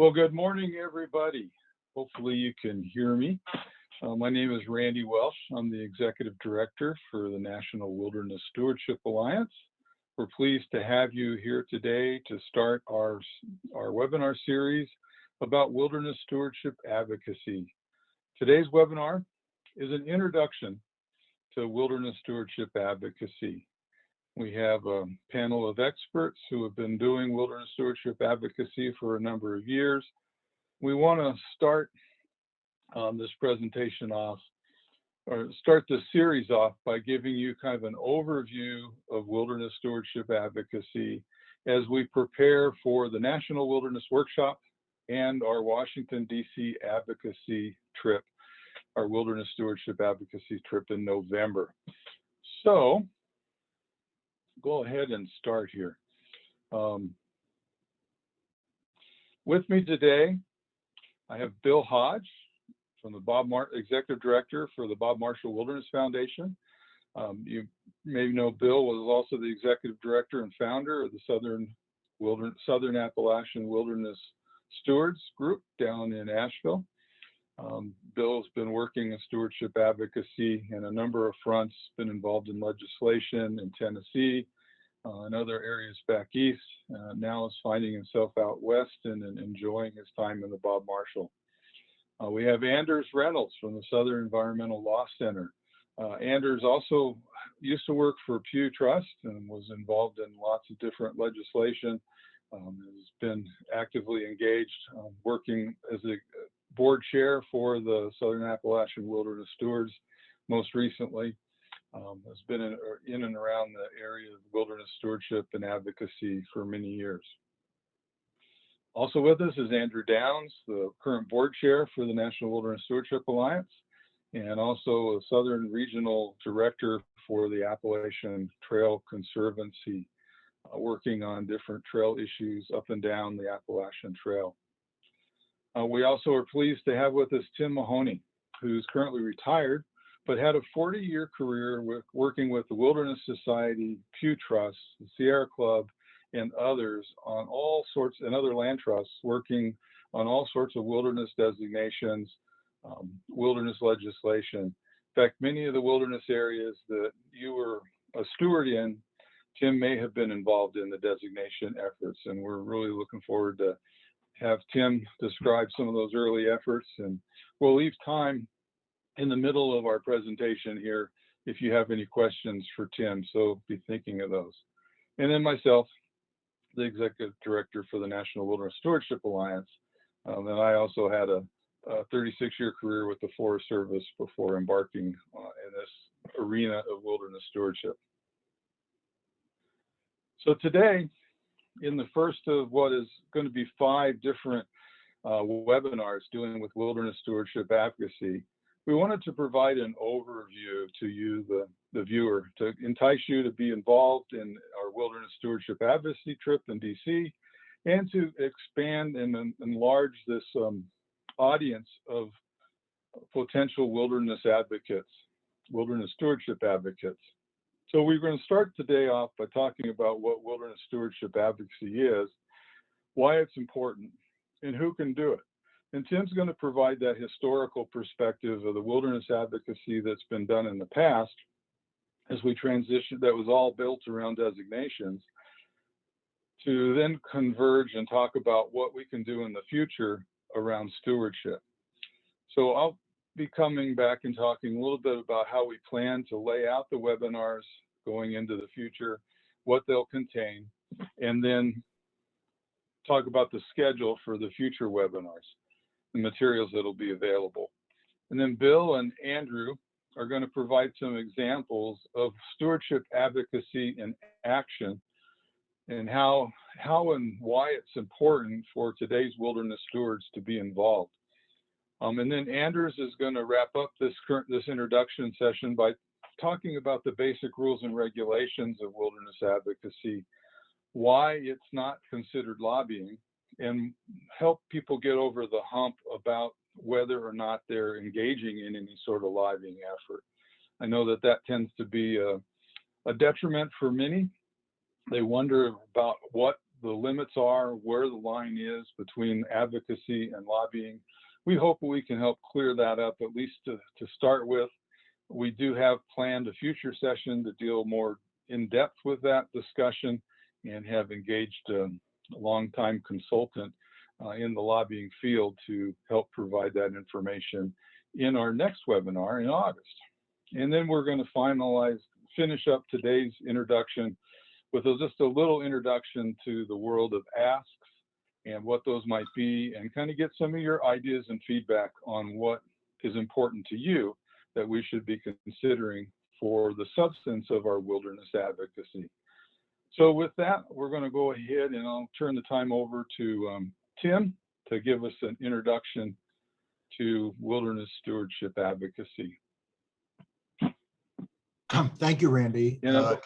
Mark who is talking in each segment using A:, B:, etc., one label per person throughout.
A: Well, good morning, everybody. Hopefully you can hear me. My name is Randy Welsh. I'm the Executive Director for the National Wilderness Stewardship Alliance. We're pleased to have you here today to start our webinar series about wilderness stewardship advocacy. Today's webinar is an introduction to wilderness stewardship advocacy. We have a panel of experts who have been doing wilderness stewardship advocacy for a number of years. We want to start this presentation off, or start the series off by giving you kind of an overview of wilderness stewardship advocacy as we prepare for the National Wilderness Workshop and our Washington, D.C. advocacy trip, our wilderness stewardship advocacy trip in November. So, go ahead and start here. With me today, I have Bill Hodge, from the Executive Director for the Bob Marshall Wilderness Foundation. You may know Bill was also the Executive Director and founder of the Southern Appalachian Wilderness Stewards Group down in Asheville. Bill's been working in stewardship advocacy in a number of fronts, been involved in legislation in Tennessee and other areas back east. Now is finding himself out west and enjoying his time in the Bob Marshall. We have Anders Reynolds from the Southern Environmental Law Center. Anders also used to work for Pew Trust and was involved in lots of different legislation. Has been actively engaged, working as a board chair for the Southern Appalachian Wilderness Stewards most recently. Has been in and around the area of wilderness stewardship and advocacy for many years. Also with us is Andrew Downs, the current board chair for the National Wilderness Stewardship Alliance, and also a Southern Regional Director for the Appalachian Trail Conservancy, working on different trail issues up and down the Appalachian Trail. We also are pleased to have with us Tim Mahoney, who's currently retired, but had a 40-year career working with the Wilderness Society, Pew Trust, the Sierra Club, and others on all sorts, and other land trusts, working on all sorts of wilderness designations, wilderness legislation. In fact, many of the wilderness areas that you were a steward in, Tim may have been involved in the designation efforts, and we're really looking forward to have Tim describe some of those early efforts. And we'll leave time in the middle of our presentation here if you have any questions for Tim, so be thinking of those. And then myself, the Executive Director for the National Wilderness Stewardship Alliance, and I also had a 36-year career with the Forest Service before embarking in this arena of wilderness stewardship. So today, in the first of what is going to be 5 different webinars dealing with wilderness stewardship advocacy, we wanted to provide an overview to you, the viewer, to entice you to be involved in our wilderness stewardship advocacy trip in DC, and to expand and enlarge this audience of potential wilderness advocates, wilderness stewardship advocates. So we're going to start today off by talking about what wilderness stewardship advocacy is, why it's important, and who can do it. And Tim's going to provide that historical perspective of the wilderness advocacy that's been done in the past as we transition, that was all built around designations, to then converge and talk about what we can do in the future around stewardship. So I'll be coming back and talking a little bit about how we plan to lay out the webinars going into the future, what they'll contain, and then talk about the schedule for the future webinars, the materials that'll be available. And then Bill and Andrew are going to provide some examples of stewardship advocacy in action and how and why it's important for today's wilderness stewards to be involved. And then Anders is going to wrap up this introduction session by talking about the basic rules and regulations of wilderness advocacy, why it's not considered lobbying, and help people get over the hump about whether or not they're engaging in any sort of lobbying effort. I know that tends to be a detriment for many. They wonder about what the limits are, where the line is between advocacy and lobbying. We hope we can help clear that up, at least to start with. We do have planned a future session to deal more in depth with that discussion, and have engaged a longtime consultant in the lobbying field to help provide that information in our next webinar in August. And then we're going to finish up today's introduction with just a little introduction to the world of asks and what those might be, and kind of get some of your ideas and feedback on what is important to you that we should be considering for the substance of our wilderness advocacy. So with that, we're going to go ahead and I'll turn the time over to Tim to give us an introduction to wilderness stewardship advocacy.
B: Thank you, Randy.
A: Yeah.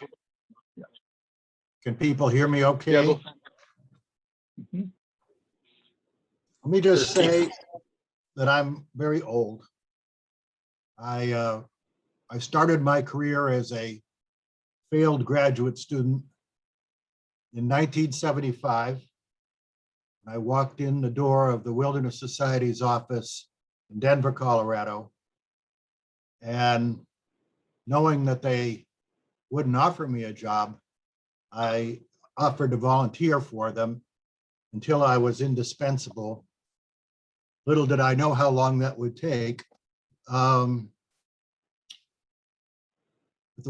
B: Can people hear me okay?
A: Yeah,
B: Let me just say that I'm very old. I started my career as a failed graduate student in 1975. I walked in the door of the Wilderness Society's office in Denver, Colorado, and knowing that they wouldn't offer me a job, I offered to volunteer for them until I was indispensable. Little did I know how long that would take. The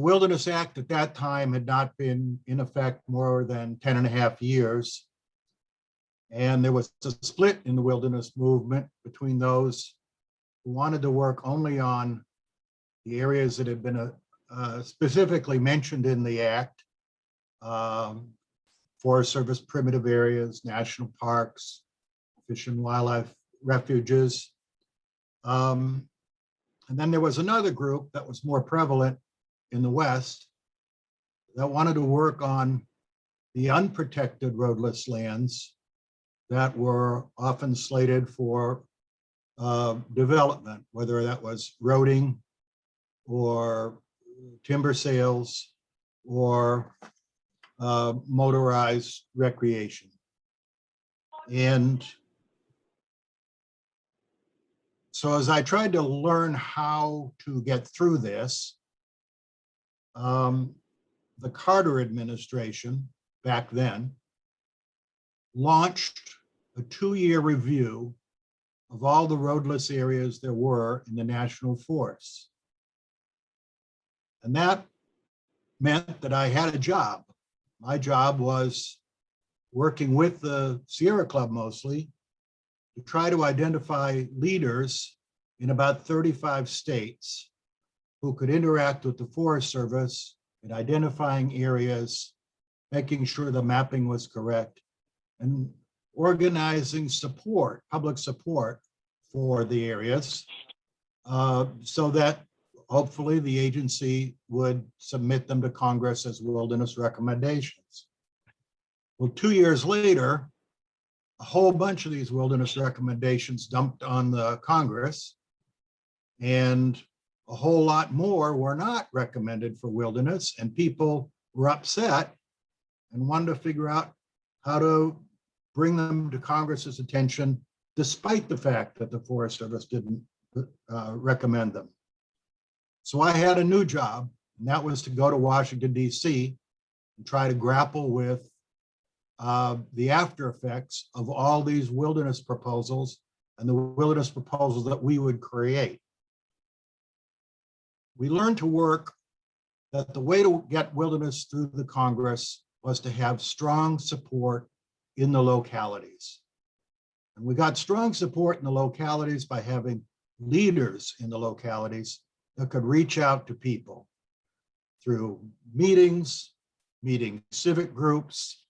B: Wilderness Act at that time had not been in effect more than 10 and a half years. And there was a split in the wilderness movement between those who wanted to work only on the areas that had been specifically mentioned in the Act, Forest Service primitive areas, national parks, fish and wildlife refuges. And then there was another group that was more prevalent in the West that wanted to work on the unprotected roadless lands that were often slated for development, whether that was roading or timber sales or motorized recreation. And so as I tried to learn how to get through this, the Carter administration back then launched a 2-year review of all the roadless areas there were in the national forests. And that meant that I had a job. My job was working with the Sierra Club mostly to try to identify leaders in about 35 states who could interact with the Forest Service in identifying areas, making sure the mapping was correct, and organizing support, public support for the areas, so that hopefully the agency would submit them to Congress as wilderness recommendations. Well, 2 years later, a whole bunch of these wilderness recommendations dumped on the Congress, and a whole lot more were not recommended for wilderness, and people were upset and wanted to figure out how to bring them to Congress's attention, despite the fact that the Forest Service didn't recommend them. So I had a new job, and that was to go to Washington, D.C. and try to grapple with the after effects of all these wilderness proposals and the wilderness proposals that we would create. We learned to work that the way to get wilderness through the Congress was to have strong support in the localities. And we got strong support in the localities by having leaders in the localities that could reach out to people through meetings, meeting civic groups,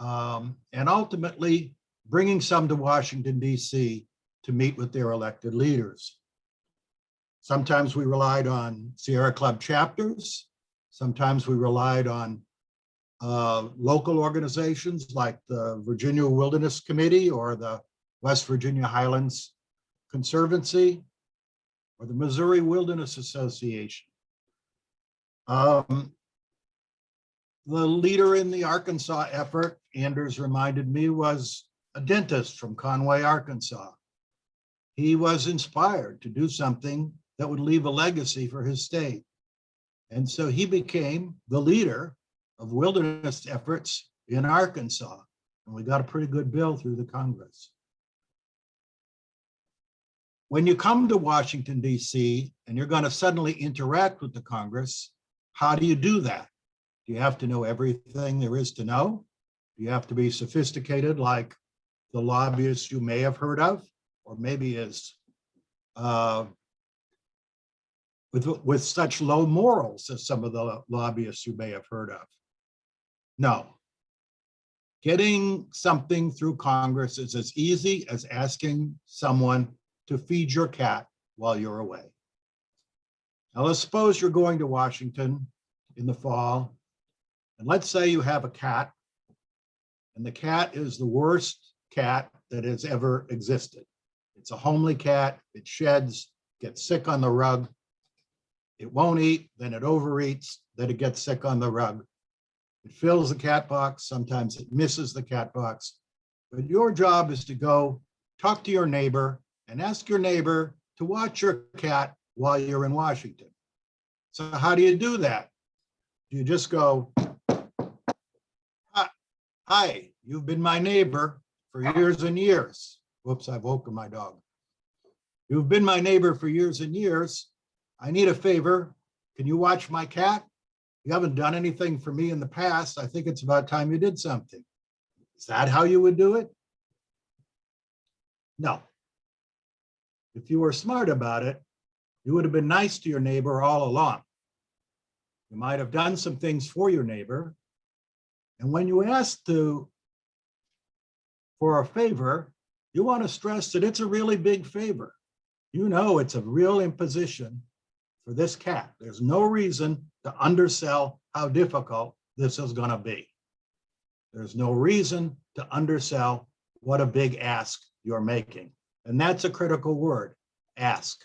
B: and ultimately bringing some to Washington, D.C. to meet with their elected leaders. Sometimes we relied on Sierra Club chapters. Sometimes we relied on local organizations like the Virginia Wilderness Committee or the West Virginia Highlands Conservancy or the Missouri Wilderness Association. The leader in the Arkansas effort, Anders reminded me, was a dentist from Conway, Arkansas. He was inspired to do something that would leave a legacy for his state. And so he became the leader of wilderness efforts in Arkansas. And we got a pretty good bill through the Congress. When you come to Washington, D.C., and you're going to suddenly interact with the Congress, how do you do that? Do you have to know everything there is to know? Do you have to be sophisticated like the lobbyists you may have heard of, or maybe as with such low morals as some of the lobbyists you may have heard of? No. Getting something through Congress is as easy as asking someone to feed your cat while you're away. Now, let's suppose you're going to Washington in the fall, and let's say you have a cat, and the cat is the worst cat that has ever existed. It's a homely cat, it sheds, gets sick on the rug, it won't eat, then it overeats, then it gets sick on the rug. It fills the cat box, sometimes it misses the cat box, but your job is to go talk to your neighbor and ask your neighbor to watch your cat while you're in Washington. So how do you do that? Do you just go, hi, you've been my neighbor for years and years. Whoops, I've woken my dog. You've been my neighbor for years and years. I need a favor. Can you watch my cat? You haven't done anything for me in the past. I think it's about time you did something. Is that how you would do it? No. If you were smart about it, you would have been nice to your neighbor all along. You might have done some things for your neighbor. And when you ask for a favor, you want to stress that it's a really big favor. You know it's a real imposition for this cat. There's no reason to undersell how difficult this is going to be. There's no reason to undersell what a big ask you're making. And that's a critical word, ask.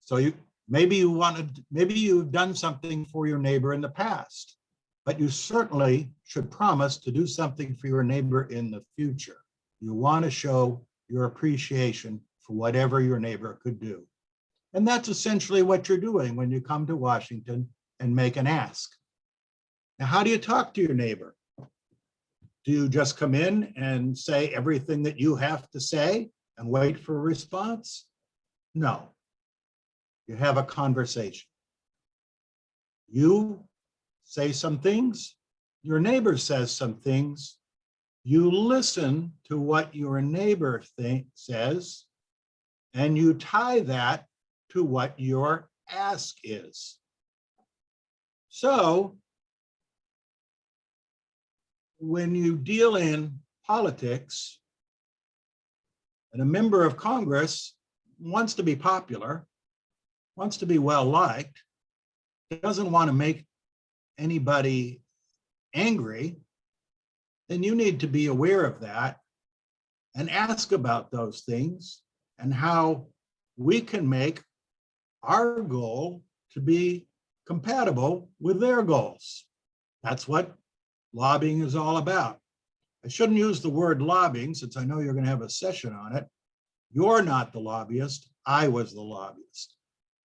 B: So maybe you've done something for your neighbor in the past, but you certainly should promise to do something for your neighbor in the future. You want to show your appreciation for whatever your neighbor could do. And that's essentially what you're doing when you come to Washington and make an ask. Now, how do you talk to your neighbor? Do you just come in and say everything that you have to say and wait for a response? No. You have a conversation. You say some things, your neighbor says some things, you listen to what your neighbor says, and you tie that to what your ask is. So when you deal in politics, and a member of Congress wants to be popular, wants to be well-liked, doesn't want to make anybody angry, then you need to be aware of that and ask about those things and how we can make our goal to be compatible with their goals. That's what lobbying is all about. I shouldn't use the word lobbying since I know you're going to have a session on it. You're not the lobbyist. I was the lobbyist.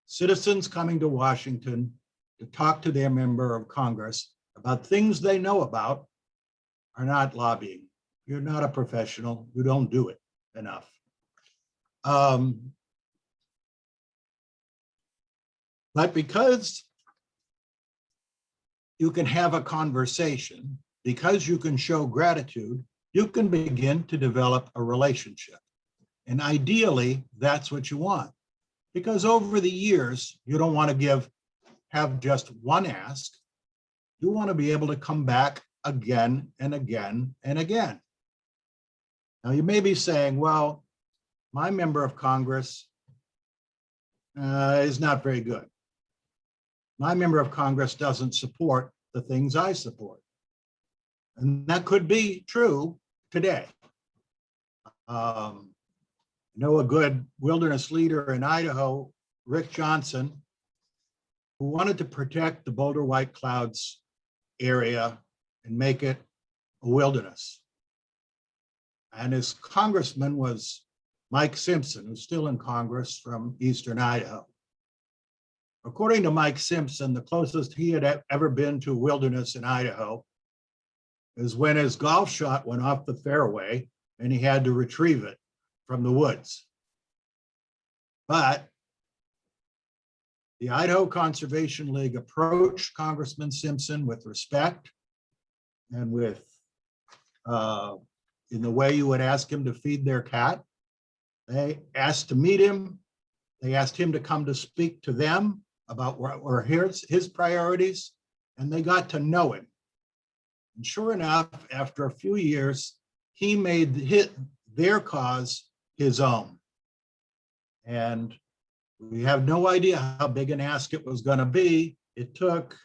B: Citizens coming to Washington to talk to their member of Congress about things they know about are not lobbying. You're not a professional. You don't do it enough. But because you can have a conversation, because you can show gratitude, you can begin to develop a relationship. And ideally, that's what you want. Because over the years, you don't want to have just one ask. You want to be able to come back again and again and again. Now, you may be saying, well, my member of Congress is not very good. My member of Congress doesn't support the things I support. And that could be true today. I know a good wilderness leader in Idaho, Rick Johnson, who wanted to protect the Boulder White Clouds area and make it a wilderness. And his congressman was Mike Simpson, who's still in Congress from Eastern Idaho. According to Mike Simpson, the closest he had ever been to wilderness in Idaho is when his golf shot went off the fairway and he had to retrieve it from the woods. But the Idaho Conservation League approached Congressman Simpson with respect and with, in the way you would ask him to feed their cat. They asked to meet him. They asked him to come to speak to them about what were his priorities, and they got to know him. And sure enough, after a few years, he made their cause his own. And we have no idea how big an ask it was going to be. It took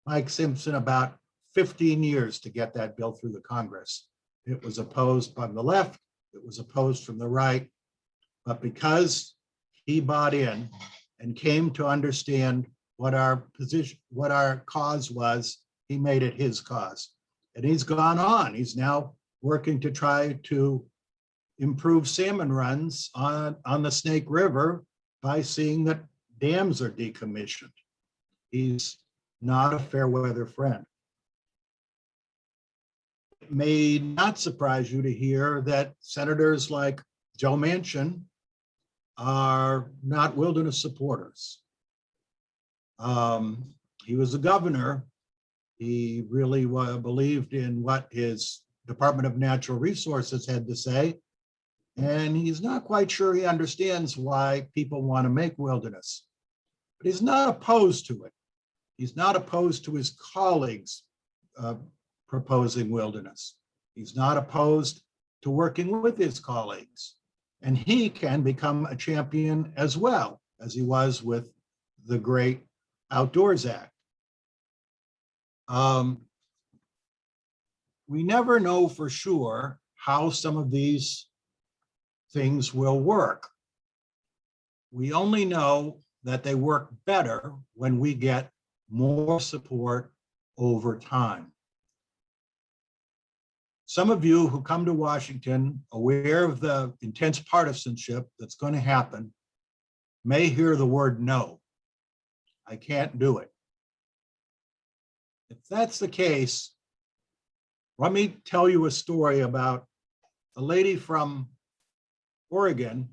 B: Mike Simpson about 15 years to get that bill through the Congress. It was opposed from the left, it was opposed from the right, but because he bought in and came to understand what our position, what our cause was, he made it his cause. And he's gone on. He's now working to try to improve salmon runs on the Snake River by seeing that dams are decommissioned. He's not a fair weather friend. It may not surprise you to hear that senators like Joe Manchin are not wilderness supporters. He was a governor. He really believed in what his Department of Natural Resources had to say. And he's not quite sure he understands why people want to make wilderness. But he's not opposed to it. He's not opposed to his colleagues proposing wilderness. He's not opposed to working with his colleagues. And he can become a champion as well, as he was with the great Outdoors Act. We never know for sure how some of these things will work. We only know that they work better when we get more support over time. Some of you who come to Washington aware of the intense partisanship that's going to happen may hear the word no. I can't do it. If that's the case, let me tell you a story about a lady from Oregon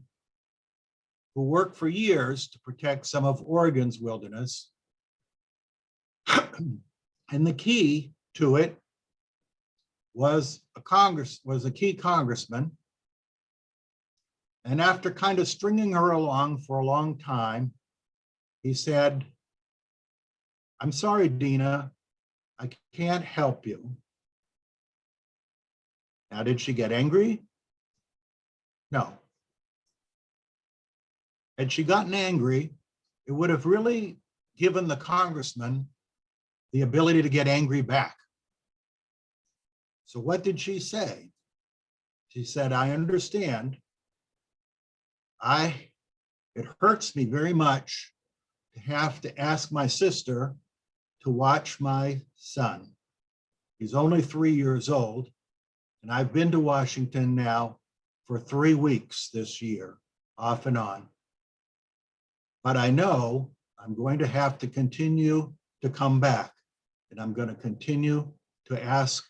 B: who worked for years to protect some of Oregon's wilderness. And the key to it was a key congressman. And after kind of stringing her along for a long time, he said, "I'm sorry, Dina, I can't help you." Now, did she get angry? No. Had she gotten angry, it would have really given the congressman the ability to get angry back. So what did she say? She said, "I understand. It hurts me very much to have to ask my sister to watch my son. He's only 3 years old, and I've been to Washington now for 3 weeks this year, off and on. But I know I'm going to have to continue to come back, and I'm going to continue to ask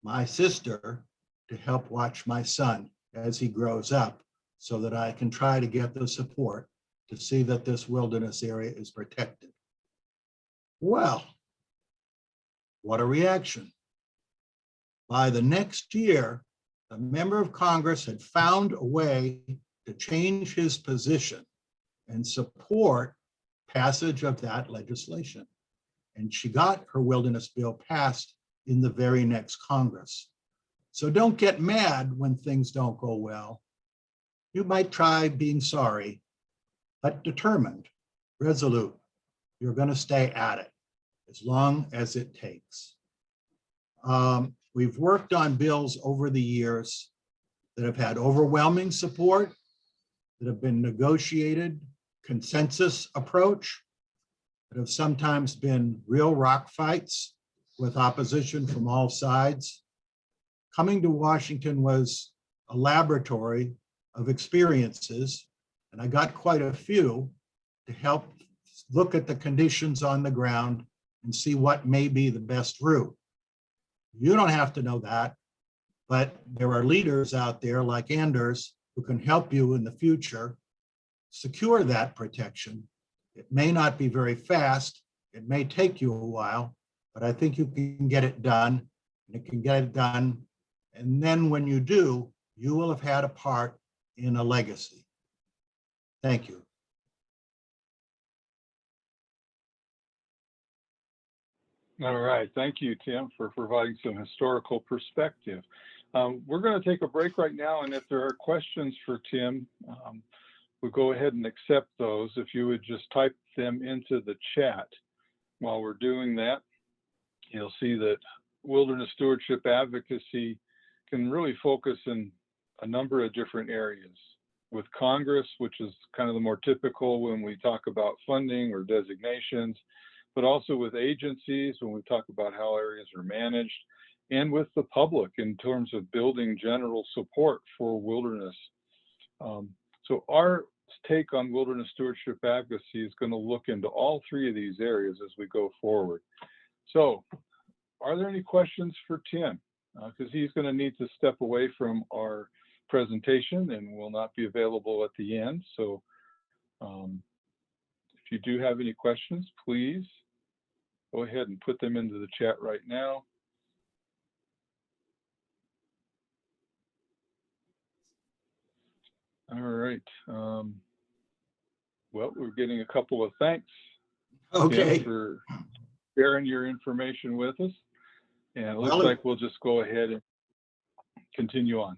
B: my sister to help watch my son as he grows up so that I can try to get the support to see that this wilderness area is protected." Well, what a reaction. By the next year, a member of Congress had found a way to change his position and support passage of that legislation. And she got her wilderness bill passed in the very next Congress. So don't get mad when things don't go well. You might try being sorry, but determined, resolute. You're going to stay at it as long as it takes. We've worked on bills over the years that have had overwhelming support, that have been negotiated, consensus approach. There have sometimes been real rock fights with opposition from all sides. Coming to Washington was a laboratory of experiences, and I got quite a few to help look at the conditions on the ground and see what may be the best route. You don't have to know that, but there are leaders out there like Anders who can help you in the future secure that protection. It may not be very fast. It may take you a while, but I think you can get it done, and it can get it done. And then when you do, you will have had a part in a legacy. Thank you.
A: All right. Thank you, Tim, for providing some historical perspective. We're going to take a break right now, and if there are questions for Tim, we'll go ahead and accept those. If you would just type them into the chat. While we're doing that, you'll see that Wilderness Stewardship Advocacy can really focus in a number of different areas. With Congress, which is kind of the more typical when we talk about funding or designations, but also with agencies when we talk about how areas are managed, and with the public in terms of building general support for wilderness. So our take on wilderness stewardship advocacy is going to look into all three of these areas as we go forward. So are there any questions for Tim? Because he's going to need to step away from our presentation and will not be available at the end. So if you do have any questions, please go ahead and put them into the chat right now. All right. Well, we're getting a couple of thanks,
B: Okay.
A: Tim, for sharing your information with us. And it looks
B: Well,
A: like we'll just go ahead and continue on.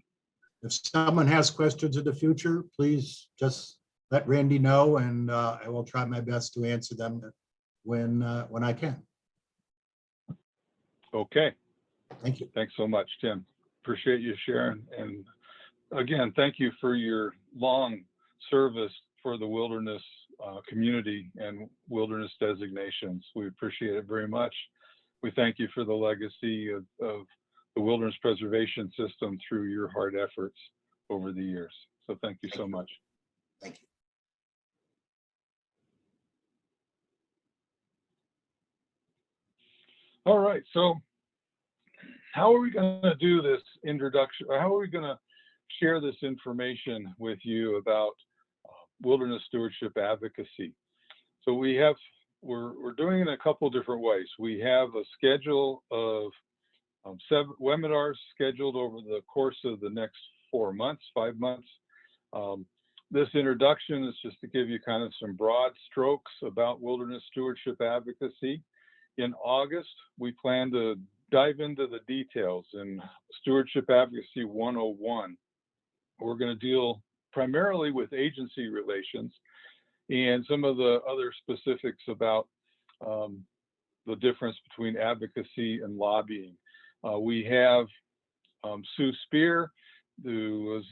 B: if someone has questions in the future, please just let Randy know, and I will try my best to answer them when I can.
A: Okay.
B: Thank you.
A: Thanks so much, Tim. Appreciate you sharing. And again, thank you for your long service for the wilderness community and wilderness designations. We appreciate it very much. We thank you for the legacy of the wilderness preservation system through your hard efforts over the years. So thank you so much.
B: Thank you.
A: All right, so how are we going to do this introduction? Or how are we going to share this information with you about wilderness stewardship advocacy? So we're doing it in a couple different ways. We have a schedule of 7 webinars scheduled over the course of the next 5 months. This introduction is just to give you kind of some broad strokes about wilderness stewardship advocacy. In August, we plan to dive into the details in Stewardship Advocacy 101. We're going to deal primarily with agency relations and some of the other specifics about the difference between advocacy and lobbying. We have Sue Spear, who was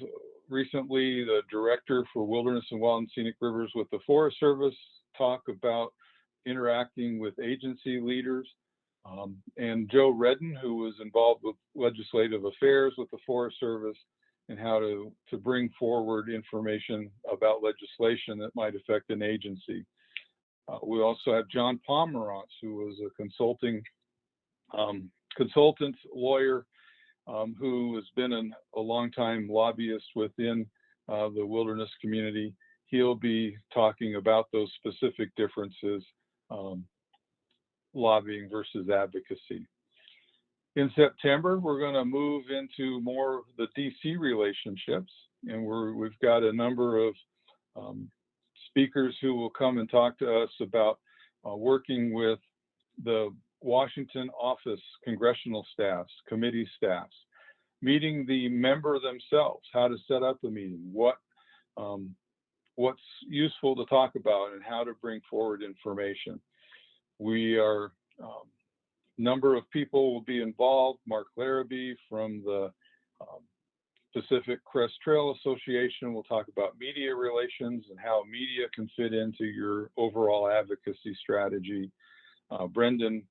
A: recently the director for Wilderness and Wild and Scenic Rivers with the Forest Service, talk about interacting with agency leaders. And Joe Redden, who was involved with legislative affairs with the Forest Service and how to bring forward information about legislation that might affect an agency. We also have John Pomerantz, who was a consultant lawyer who has been a longtime lobbyist within the wilderness community. He'll be talking about those specific differences, lobbying versus advocacy. In September, we're going to move into more of the DC relationships, and we've got a number of speakers who will come and talk to us about working with the Washington office, congressional staffs, committee staffs, meeting the member themselves, how to set up a meeting, what's useful to talk about, and how to bring forward information. We are number of people will be involved. Mark Larrabee from the Pacific Crest Trail Association will talk about media relations and how media can fit into your overall advocacy strategy. Brendan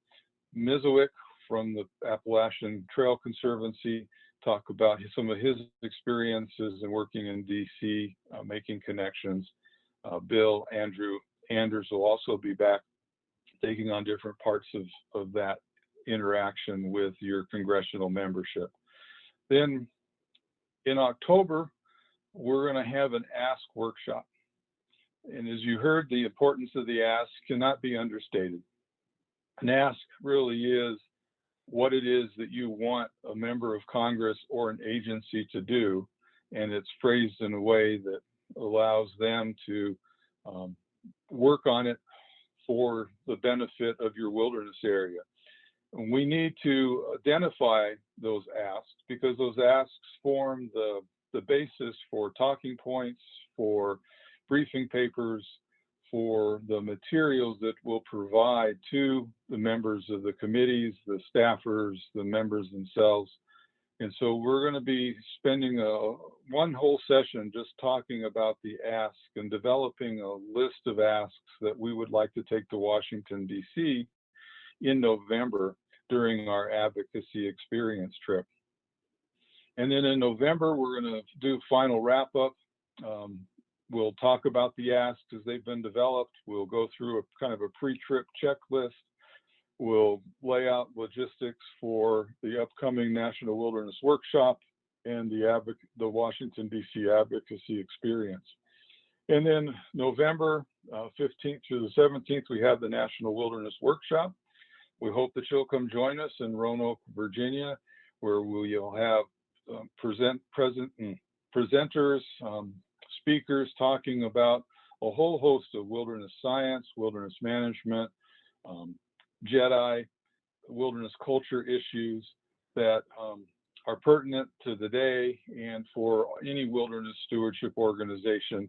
A: Mizowick from the Appalachian Trail Conservancy talk about some of his experiences in working in DC, making connections. Bill Anders will also be back taking on different parts of that interaction with your congressional membership. Then in October, we're going to have an Ask workshop. And as you heard, the importance of the ask cannot be understated. An ask really is what it is that you want a member of Congress or an agency to do, and it's phrased in a way that allows them to work on it for the benefit of your wilderness area. And we need to identify those asks because those asks form the basis for talking points, for briefing papers, for the materials that we'll provide to the members of the committees, the staffers, the members themselves. And so we're going to be spending one whole session just talking about the ask and developing a list of asks that we would like to take to Washington, D.C. in November during our advocacy experience trip. And then in November, we're going to do final wrap up. We'll talk about the asks as they've been developed. We'll go through a kind of a pre-trip checklist. We'll lay out logistics for the upcoming National Wilderness Workshop and the Washington, D.C. advocacy experience. And then November 15th through the 17th, we have the National Wilderness Workshop. We hope that you'll come join us in Roanoke, Virginia, where we'll have presenters, speakers talking about a whole host of wilderness science, wilderness management, JEDI, wilderness culture issues that are pertinent to the day and for any wilderness stewardship organization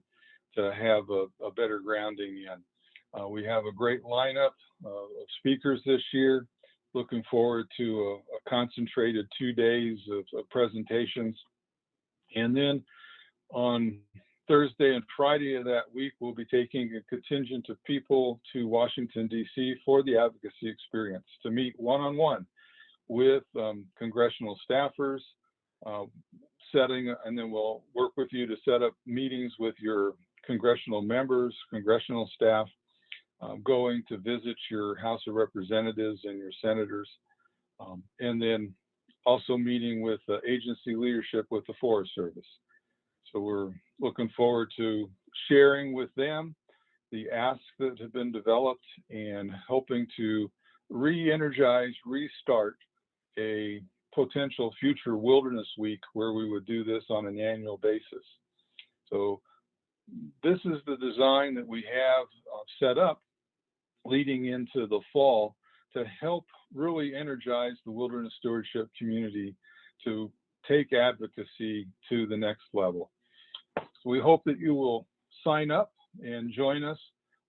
A: to have a better grounding in. We have a great lineup of speakers this year. Looking forward to a concentrated 2 days of presentations. And then on Thursday and Friday of that week, we'll be taking a contingent of people to Washington, D.C. for the advocacy experience to meet one-on-one with congressional staffers, and then we'll work with you to set up meetings with your congressional members, congressional staff, going to visit your House of Representatives and your senators, and then also meeting with agency leadership with the Forest Service. So we're looking forward to sharing with them the asks that have been developed and hoping to re-energize, restart a potential future Wilderness Week where we would do this on an annual basis. So this is the design that we have set up leading into the fall to help really energize the wilderness stewardship community to take advocacy to the next level. So we hope that you will sign up and join us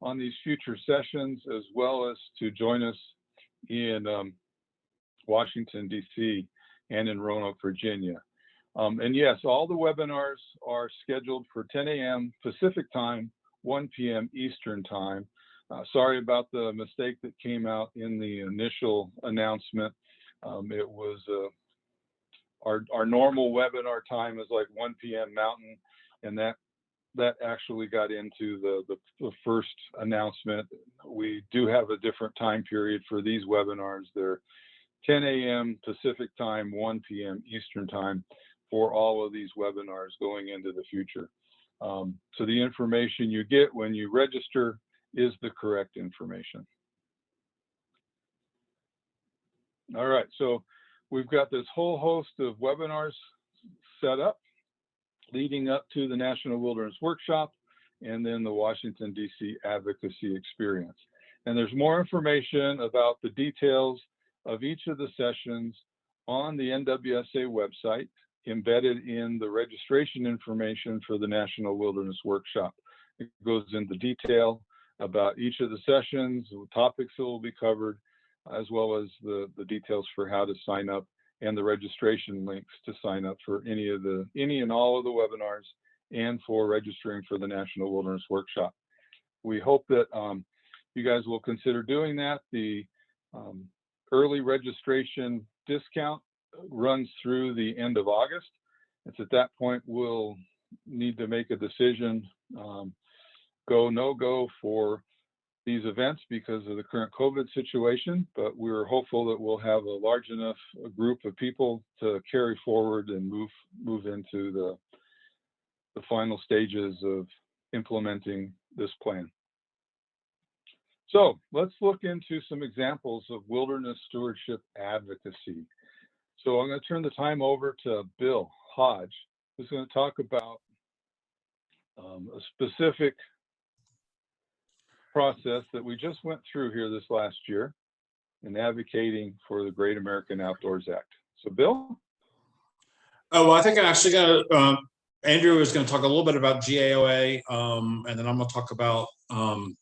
A: on these future sessions, as well as to join us in Washington, D.C. and in Roanoke, Virginia. And yes, all the webinars are scheduled for 10 a.m. Pacific time, 1 p.m. Eastern time. Sorry about the mistake that came out in the initial announcement. It was our normal webinar time is like 1 p.m. Mountain, and that actually got into the first announcement. We do have a different time period for these webinars. They're 10 a.m. Pacific time, 1 p.m. Eastern time for all of these webinars going into the future. So the information you get when you register is the correct information. All right, so we've got this whole host of webinars set up leading up to the National Wilderness Workshop and then the Washington, D.C. advocacy experience. And there's more information about the details of each of the sessions on the NWSA website, embedded in the registration information for the National Wilderness Workshop. It goes into detail about each of the sessions, the topics that will be covered, as well as the details for how to sign up and the registration links to sign up for any and all of the webinars and for registering for the National Wilderness Workshop. We hope that you guys will consider doing that. The early registration discount runs through the end of August. It's at that point we'll need to make a decision, go, no go for these events because of the current COVID situation, but we're hopeful that we'll have a large enough group of people to carry forward and move into the final stages of implementing this plan. So let's look into some examples of wilderness stewardship advocacy. So I'm going to turn the time over to Bill Hodge, who's going to talk about a specific process that we just went through here this last year in advocating for the Great American Outdoors Act. So Bill?
C: Oh, well, I think I actually got Andrew is going to talk a little bit about GAOA, and then I'm going to talk about the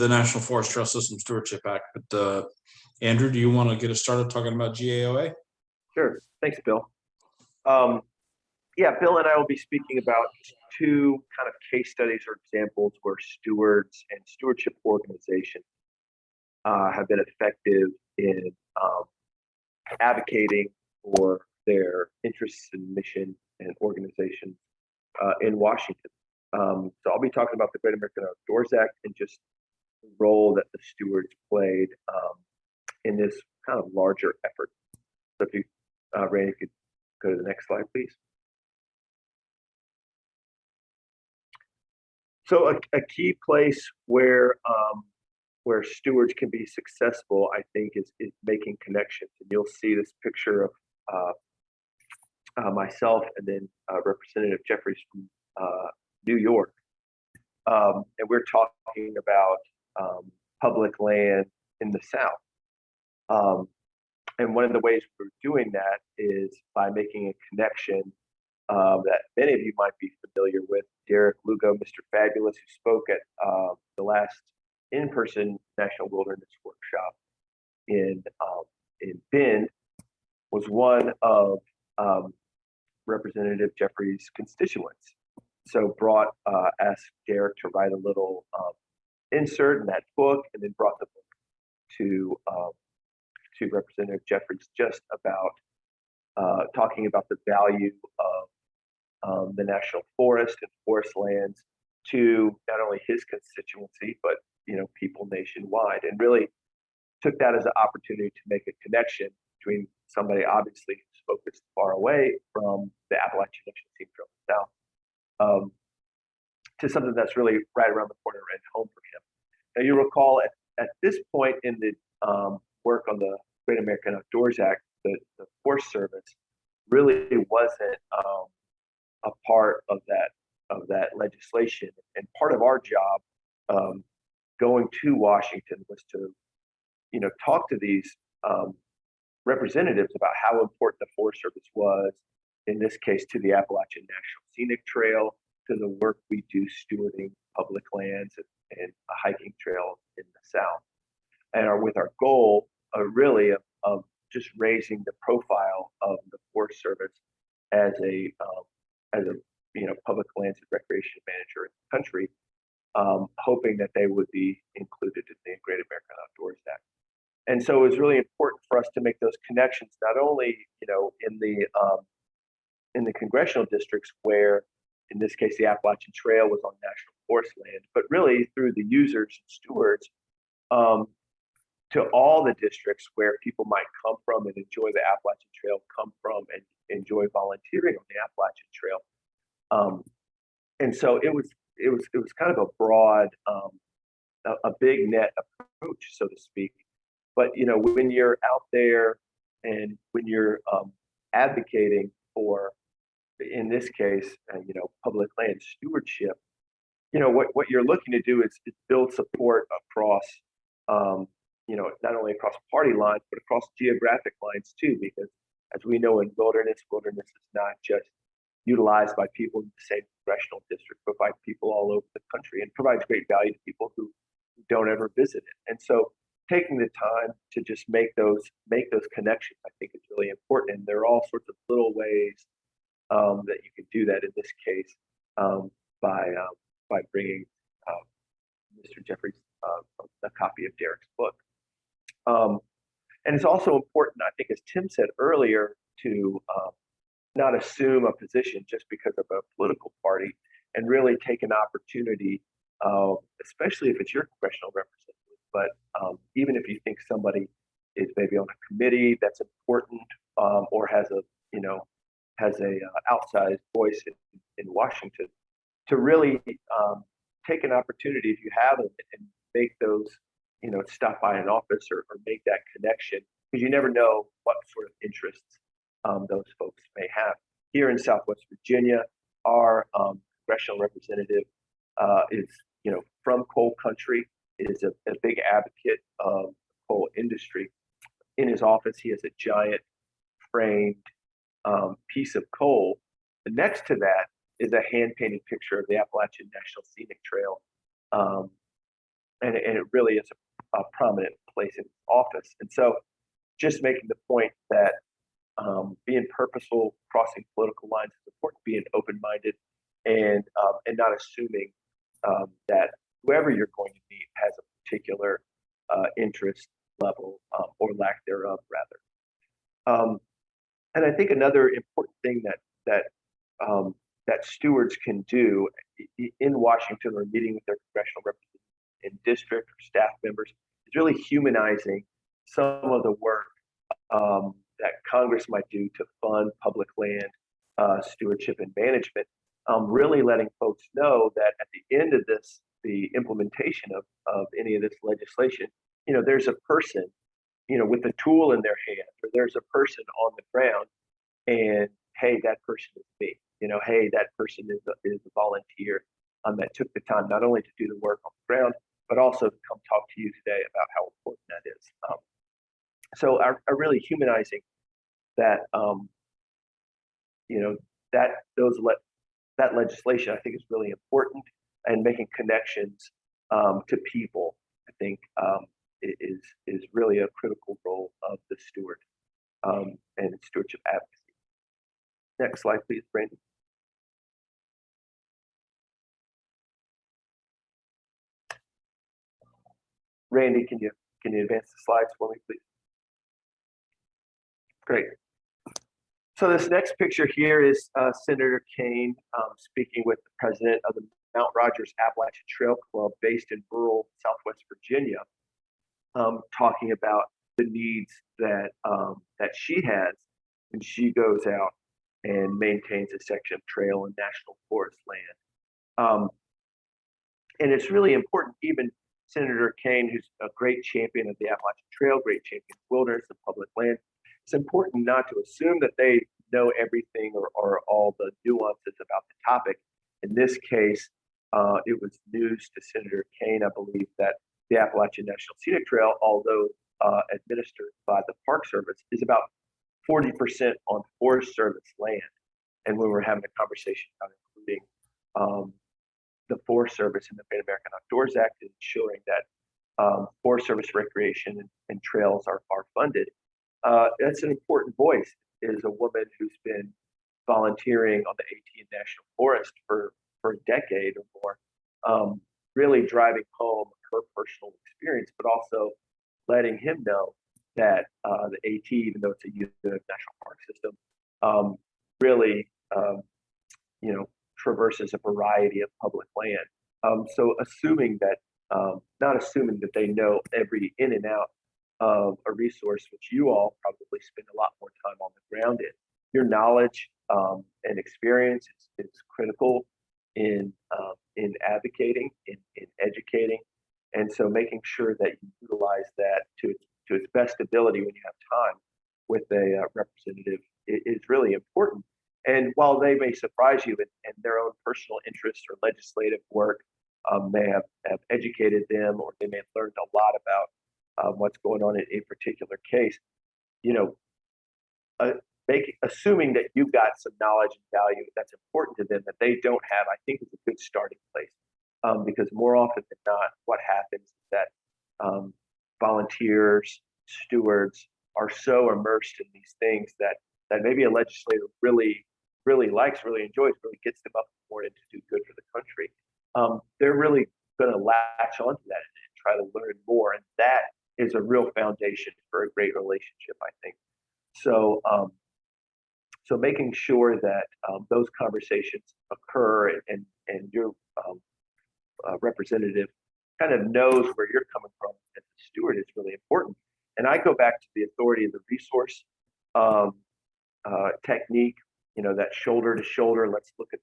C: National Forest Trail System Stewardship Act. But Andrew, do you want to get us started talking about GAOA?
D: Sure. Thanks, Bill. Yeah, Bill and I will be speaking about two kind of case studies or examples where stewards and stewardship organizations have been effective in advocating for their interests and mission and organization in Washington. So I'll be talking about the Great American Outdoors Act and just the role that the stewards played in this kind of larger effort. So if you, Randy, if you could go to the next slide, please. So a key place where stewards can be successful, I think, is making connections. And you'll see this picture of myself and then Representative Jeffries from New York. And we're talking about public land in the South. And one of the ways we're doing that is by making a connection that many of you might be familiar with. Derek Lugo, Mr. Fabulous, who spoke at the last in-person National Wilderness Workshop in Bend, was one of Representative Jeffries' constituents. So asked Derek to write a little insert in that book, and then brought the book to Representative Jeffries, just about talking about the value of the national forest and forest lands to not only his constituency, but people nationwide, and really took that as an opportunity to make a connection between somebody obviously who's focused far away from the Appalachian National Scenic Trail South to something that's really right around the corner and home for him. Now you recall at this point in the work on the Great American Outdoors Act, the Forest Service really wasn't a part of that legislation, and part of our job going to Washington was to talk to these representatives about how important the Forest Service was, in this case to the Appalachian National Scenic Trail, to the work we do stewarding public lands and a hiking trail in the South, and with our goal really of just raising the profile of the Forest Service as a public lands and recreation manager in the country, hoping that they would be included in the Great American Outdoors Act. And so it was really important for us to make those connections, not only in the congressional districts where, in this case, the Appalachian Trail was on national forest land, but really through the users and stewards to all the districts where people might come from and enjoy the Appalachian Trail, come from and enjoy volunteering on the Appalachian Trail. And so it was kind of a broad, a big net approach, so to speak. But when you're out there and when you're advocating for, in this case, public land stewardship, what you're looking to do is build support across, not only across party lines, but across geographic lines too, because as we know in wilderness is not just utilized by people in the same congressional district, but by people all over the country, and provides great value to people who don't ever visit it. And so taking the time to just make those connections, I think is really important. And there are all sorts of little ways that you can do that. In this case, by bringing Mr. Jeffries a copy of Derek's book. And it's also important, I think, as Tim said earlier, to not assume a position just because of a political party, and really take an opportunity, especially if it's your congressional representative, but even if you think somebody is maybe on a committee that's important, or has a outsized voice in Washington, to really take an opportunity, if you have it, and make those, stop by an office or make that connection, because you never know what sort of interests those folks may have. Here in Southwest Virginia, our congressional representative is, from coal country, is a big advocate of the coal industry. In his office, he has a giant framed piece of coal. And next to that is a hand-painted picture of the Appalachian National Scenic Trail. And it really is a prominent place in his office. And so just making the point that being purposeful, crossing political lines is important, being open-minded, and not assuming that whoever you're going to meet has a particular interest level, or lack thereof, rather. And I think another important thing that stewards can do in Washington, or meeting with their congressional representatives in district or staff members, is really humanizing some of the work that Congress might do to fund public land stewardship and management. Really letting folks know that at the end of this, the implementation of any of this legislation, there's a person, with a tool in their hand, or there's a person on the ground, and hey, that person is me. Hey, that person is a volunteer that took the time not only to do the work on the ground, but also to come talk to you today about how important that is. So are really humanizing that, that legislation, I think, is really important, and making connections to people, I think, is really a critical role of the steward and stewardship advocacy. Next slide, please, Randy. Randy, can you advance the slides for me, please? Great. So this next picture here is Senator Kane speaking with the president of the Mount Rogers Appalachian Trail Club, based in rural Southwest Virginia, talking about the needs that she has when she goes out and maintains a section of trail and national forest land. And it's really important, even Senator Kane, who's a great champion of the Appalachian Trail, great champion of wilderness and public land, it's important not to assume that they know everything or all the nuances about the topic. In this case, it was news to Senator Kane, I believe, that the Appalachian National Scenic Trail, although administered by the Park Service, is about 40% on Forest Service land. And when we're having a conversation about including the Forest Service in the Great American Outdoors Act, and ensuring that Forest Service recreation and trails are funded, that's an important voice, is a woman who's been volunteering on the AT National Forest for a decade or more, really driving home her personal experience, but also letting him know that the AT, even though it's a unit of National Park System, really traverses a variety of public land. So not assuming that they know every in and out of a resource, which you all probably spend a lot more time on the ground in. Your knowledge and experience is critical in advocating, in educating, and so making sure that you utilize that to its best ability when you have time with a representative is really important. And while they may surprise you in their own personal interests or legislative work may have educated them, or they may have learned a lot about what's going on in a particular case, assuming that you've got some knowledge and value that's important to them that they don't have, I think is a good starting place. Because more often than not, what happens is that volunteers, stewards are so immersed in these things that maybe a legislator really likes, really enjoys, really gets them up in the morning to do good for the country. They're really going to latch onto that and try to learn more, and that is a real foundation for a great relationship, I think. So, so making sure that those conversations occur, and your representative kind of knows where you're coming from as a steward is really important. And I go back to the authority of the resource technique. You know, that shoulder to shoulder. Let's look at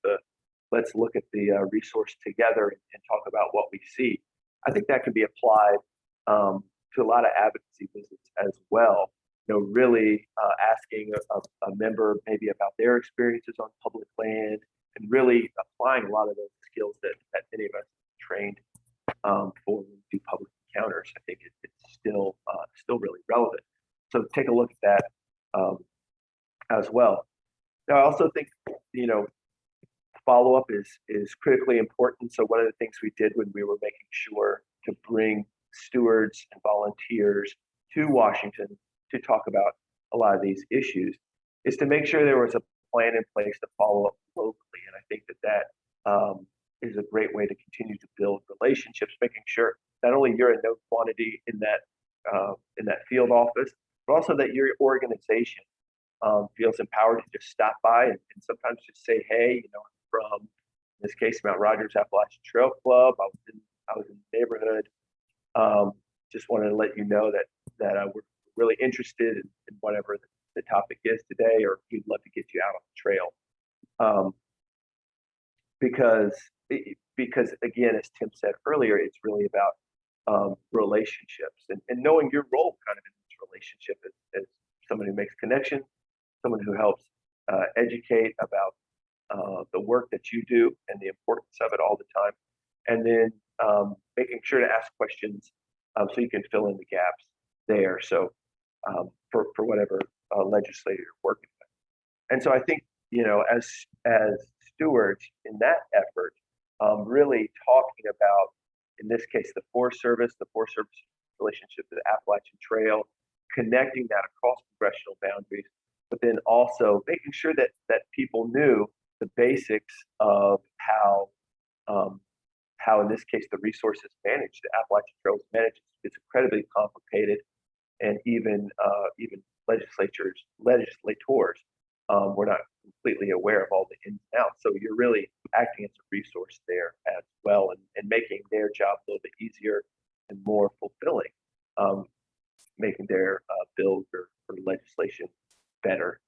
D: the resource together and talk about what we see. I think that can be applied to a lot of advocacy visits as well. You know, really asking a member maybe about their experiences on public land, and really applying a lot of those skills that many of us trained for when we do public encounters. I think it's still really relevant. So take a look at that as well. Now, I also think, you know, follow-up is critically important. So one of the things we did when we were making sure to bring stewards and volunteers to Washington to talk about a lot of these issues is to make sure there was a plan in place to follow up locally. And I think that is a great way to continue to build relationships, making sure not only you're a known quantity in that field office, but also that your organization feels empowered to just stop by and sometimes just say, hey, you know, from, in this case, Mount Rogers Appalachian Trail Club, I was in the neighborhood. Just wanted to let you know that we're really interested in whatever the topic is today, or we'd love to get you out on the trail. Because again, as Tim said earlier, it's really about relationships and knowing your role kind of in this relationship as someone who makes connections, someone who helps educate about the work that you do and the importance of it all the time, and then making sure to ask questions so you can fill in the gaps there. So for whatever legislator you're working with. And so I think, you know, as stewards in that effort, really talking about, in this case, the Forest Service relationship to the Appalachian Trail, connecting that across congressional boundaries, but then also making sure that people knew the basics of how in this case the resource is managed, the Appalachian Trail is managed. It's incredibly complicated, and even legislators were not completely aware of all the ins and outs. So you're really acting as a resource there as well, and making their job a little bit easier and more fulfilling, making their bills or legislation better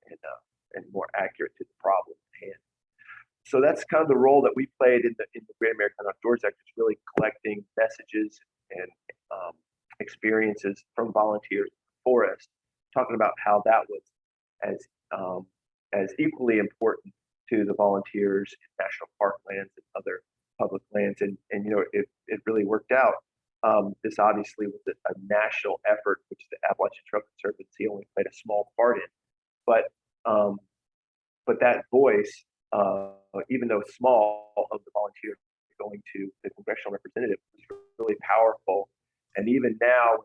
D: and more accurate to the problem at hand. So that's kind of the role that we played in the Great American Outdoors Act, is really collecting messages and experiences from volunteers in the forest, talking about how that was as equally important to the volunteers in national park lands and other public lands. And you know, it really worked out. This obviously was a national effort, which the Appalachian Trail Conservancy only played a small part in. But that voice, even though small, of the volunteers going to the congressional representative was really powerful. And even now,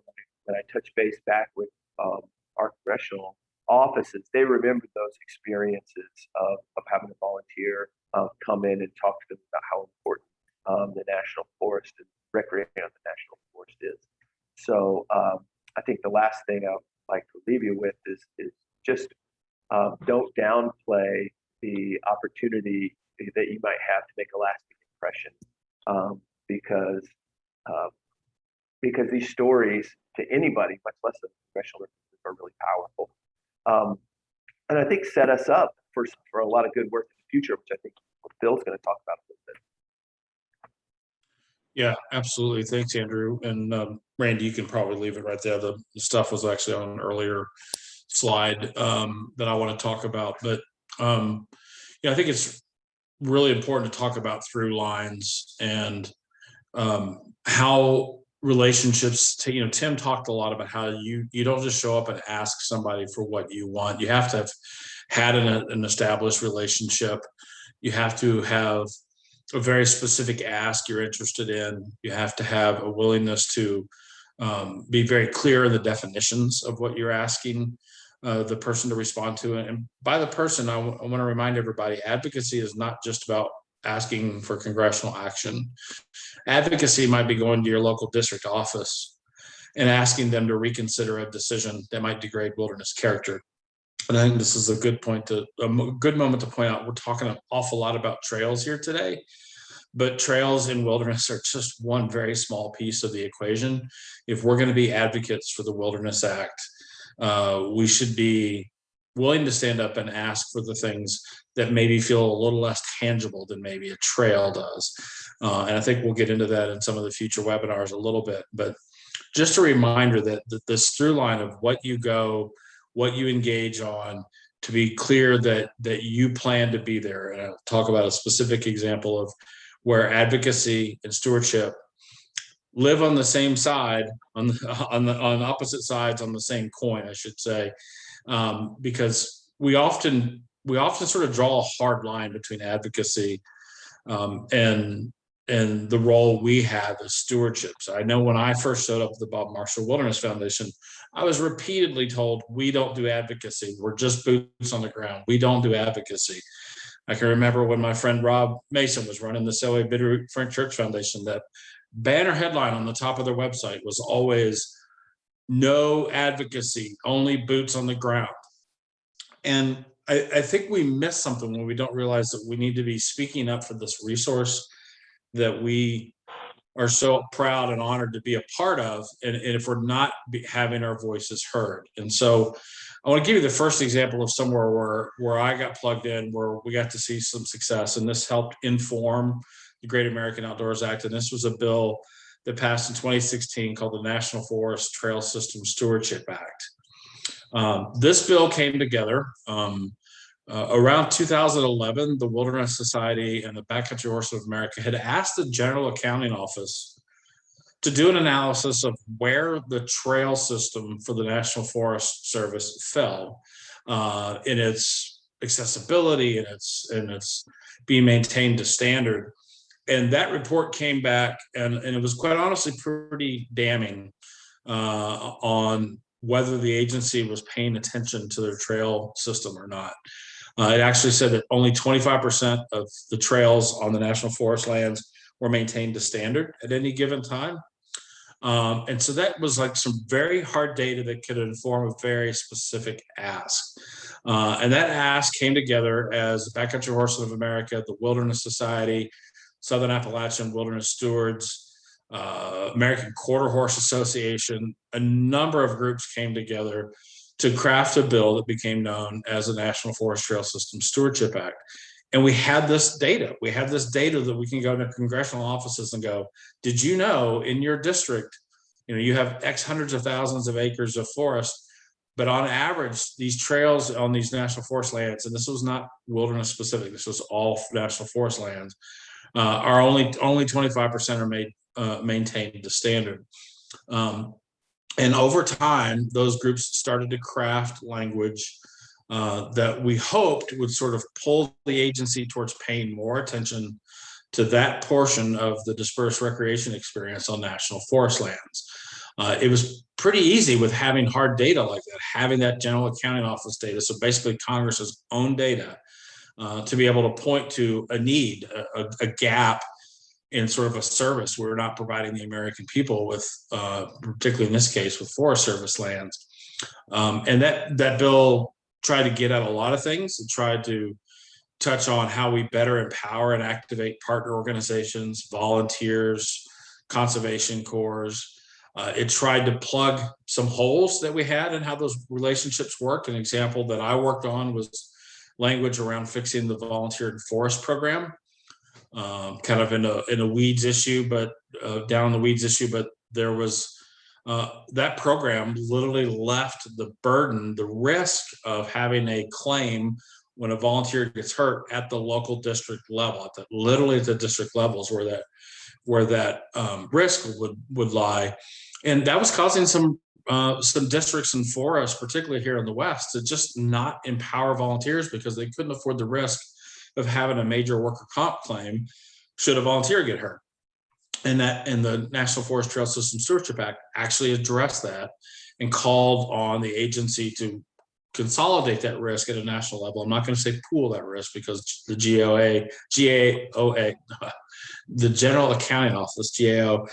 D: when I touch base back with our congressional offices, they remember those experiences of having a volunteer come in and talk to them about how important the national forest and recreating on the national forest is. So I think the last thing I would like to leave you with is just don't downplay the opportunity that you might have to make a lasting impression, because these stories to anybody, much less a congressional representative, are really powerful, and I think set us up for a lot of good work in the future, which I think Bill's going to talk about a little bit.
C: Yeah, absolutely. Thanks, Andrew. And Randy, you can probably leave it right there. The stuff was actually on an earlier slide that I want to talk about. But yeah, I think it's really important to talk about through lines and how relationships, Tim talked a lot about how you don't just show up and ask somebody for what you want. You have to have had an established relationship. You have to have a very specific ask you're interested in. You have to have a willingness to be very clear in the definitions of what you're asking the person to respond to. And by the person, I want to remind everybody, advocacy is not just about asking for congressional action. Advocacy might be going to your local district office and asking them to reconsider a decision that might degrade wilderness character. And I think this is a good moment to point out, we're talking an awful lot about trails here today, but trails in wilderness are just one very small piece of the equation. If we're going to be advocates for the Wilderness Act, we should be willing to stand up and ask for the things that maybe feel a little less tangible than maybe a trail does. And I think we'll get into that in some of the future webinars a little bit, but just a reminder that this through line of what you engage on, to be clear that you plan to be there. And I'll talk about a specific example of where advocacy and stewardship live on the same side, on opposite sides on the same coin, I should say, because we often sort of draw a hard line between advocacy and the role we have as stewardship. So I know when I first showed up at the Bob Marshall Wilderness Foundation, I was repeatedly told, we don't do advocacy. We're just boots on the ground. We don't do advocacy. I can remember when my friend Rob Mason was running the Selway Bitterroot Front Church Foundation, that banner headline on the top of their website was always no advocacy, only boots on the ground. And I think we miss something when we don't realize that we need to be speaking up for this resource that we are so proud and honored to be a part of, and if we're not having our voices heard. And so I want to give you the first example of somewhere where I got plugged in, where we got to see some success, and this helped inform the Great American Outdoors Act. And this was a bill that passed in 2016 called the National Forest Trail System Stewardship Act. This bill came together around 2011. The Wilderness Society and the Backcountry Horsemen of America had asked the General Accounting Office to do an analysis of where the trail system for the National Forest Service fell in its accessibility and its being maintained to standard. And that report came back, and it was quite honestly pretty damning on whether the agency was paying attention to their trail system or not. It actually said that only 25% of the trails on the National Forest lands were maintained to standard at any given time. And so that was like some very hard data that could inform a very specific ask. And that ask came together as the Backcountry Horsemen of America, the Wilderness Society, Southern Appalachian Wilderness Stewards, American Quarter Horse Association, a number of groups came together to craft a bill that became known as the National Forest Trail System Stewardship Act. And we had this data. We had this data that we can go to congressional offices and go, did you know in your district, you have X hundreds of thousands of acres of forest, but on average, these trails on these national forest lands, and this was not wilderness specific, this was all national forest lands, are only 25% are maintained to standard. And over time, those groups started to craft language that we hoped would sort of pull the agency towards paying more attention to that portion of the dispersed recreation experience on national forest lands. It was pretty easy with having hard data like that, having that General Accounting Office data, so basically Congress's own data, to be able to point to a need, a gap in sort of a service we're not providing the American people with, particularly in this case with Forest Service lands. And that bill tried to get at a lot of things. It tried to touch on how we better empower and activate partner organizations, volunteers, conservation corps. It tried to plug some holes that we had in how those relationships work. An example that I worked on was language around fixing the volunteer forest program. Kind of in a weeds issue, but down the weeds issue, but there was that program literally left the burden, the risk of having a claim when a volunteer gets hurt at the local district level, literally at the district levels where that risk would lie. And that was causing some districts and forests, particularly here in the West, to just not empower volunteers because they couldn't afford the risk of having a major worker comp claim should a volunteer get hurt. and the National Forest Trail System Stewardship Act actually addressed that and called on the agency to consolidate that risk at a national level. I'm not going to say pool that risk, because the GAOA, the General Accounting Office, GAO,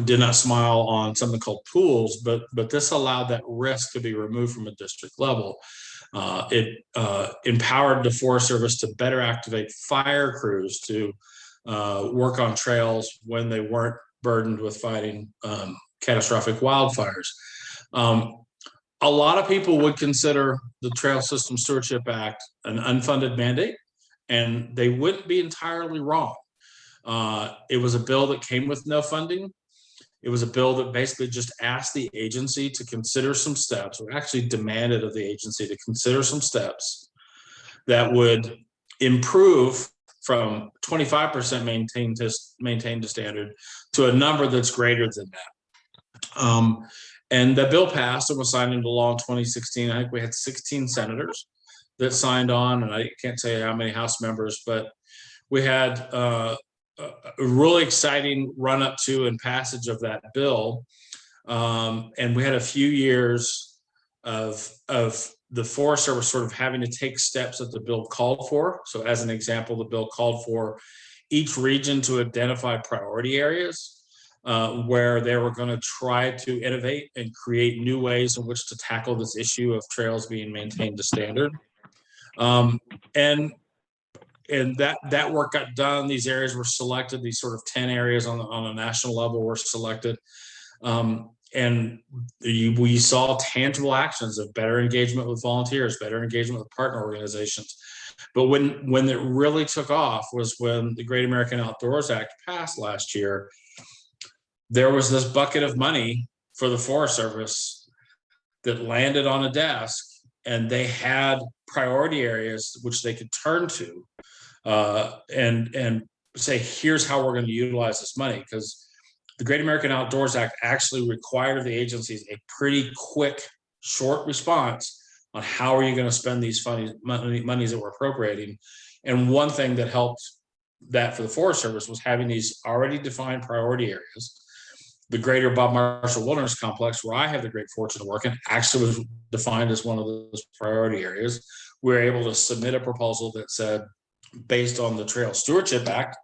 C: did not smile on something called pools, but this allowed that risk to be removed from a district level. It empowered the Forest Service to better activate fire crews to work on trails when they weren't burdened with fighting catastrophic wildfires. A lot of people would consider the Trail System Stewardship Act an unfunded mandate, and they wouldn't be entirely wrong. It was a bill that came with no funding. It was a bill that basically just asked the agency to consider some steps, or actually demanded of the agency to consider some steps that would improve from 25% maintained to standard to a number that's greater than that. And the bill passed and was signed into law in 2016. I think we had 16 senators that signed on, and I can't tell you how many House members, but we had a really exciting run up to and passage of that bill. And we had a few years of the Forest Service sort of having to take steps that the bill called for. So as an example, the bill called for each region to identify priority areas where they were going to try to innovate and create new ways in which to tackle this issue of trails being maintained to standard. And that work got done. These areas were selected. These sort of 10 areas on a national level were selected. And we saw tangible actions of better engagement with volunteers, better engagement with partner organizations. But when it really took off was when the Great American Outdoors Act passed last year. There was this bucket of money for the Forest Service that landed on a desk, and they had priority areas which they could turn to and say, here's how we're going to utilize this money. Because the Great American Outdoors Act actually required the agencies a pretty quick, short response on how are you going to spend these monies that we're appropriating. And one thing that helped that for the Forest Service was having these already defined priority areas. The greater Bob Marshall Wilderness Complex, where I have the great fortune to work in, actually was defined as one of those priority areas. We were able to submit a proposal that said, based on the Trail Stewardship Act,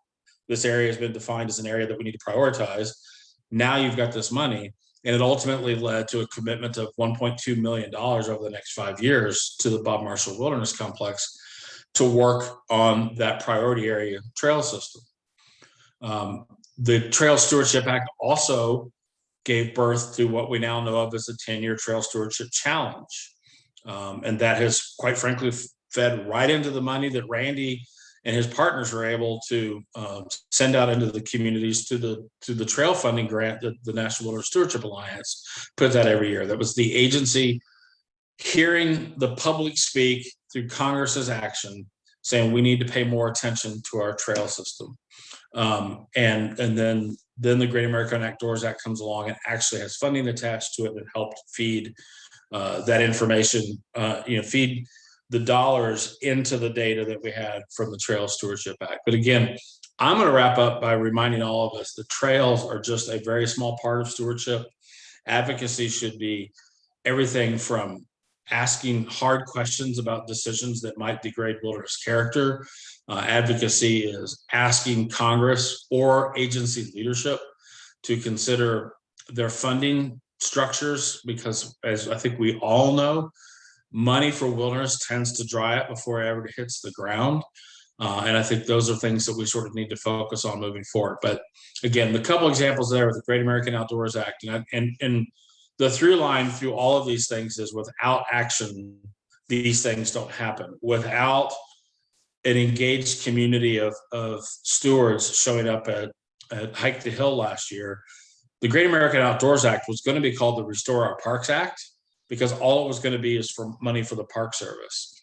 C: this area has been defined as an area that we need to prioritize. Now you've got this money. And it ultimately led to a commitment of $1.2 million over the next 5 years to the Bob Marshall Wilderness Complex to work on that priority area trail system. The Trail Stewardship Act also gave birth to what we now know of as the 10-year Trail Stewardship Challenge. And that has, quite frankly, fed right into the money that Randy and his partners were able to send out into the communities to the trail funding grant that the National Wilderness Stewardship Alliance puts out every year. That was the agency hearing the public speak through Congress's action, saying we need to pay more attention to our trail system. And then the Great American Outdoors Act comes along and actually has funding attached to it that helped feed that information, feed the dollars into the data that we had from the Trail Stewardship Act. But again, I'm going to wrap up by reminding all of us that trails are just a very small part of stewardship. Advocacy should be everything from asking hard questions about decisions that might degrade wilderness character. Advocacy is asking Congress or agency leadership to consider their funding structures, because as I think we all know, money for wilderness tends to dry up before it ever hits the ground. And I think those are things that we sort of need to focus on moving forward. But again, the couple examples there with the Great American Outdoors Act, and the through line through all of these things is without action, these things don't happen. Without an engaged community of stewards showing up at Hike the Hill last year, the Great American Outdoors Act was going to be called the Restore Our Parks Act, because all it was going to be is for money for the Park Service.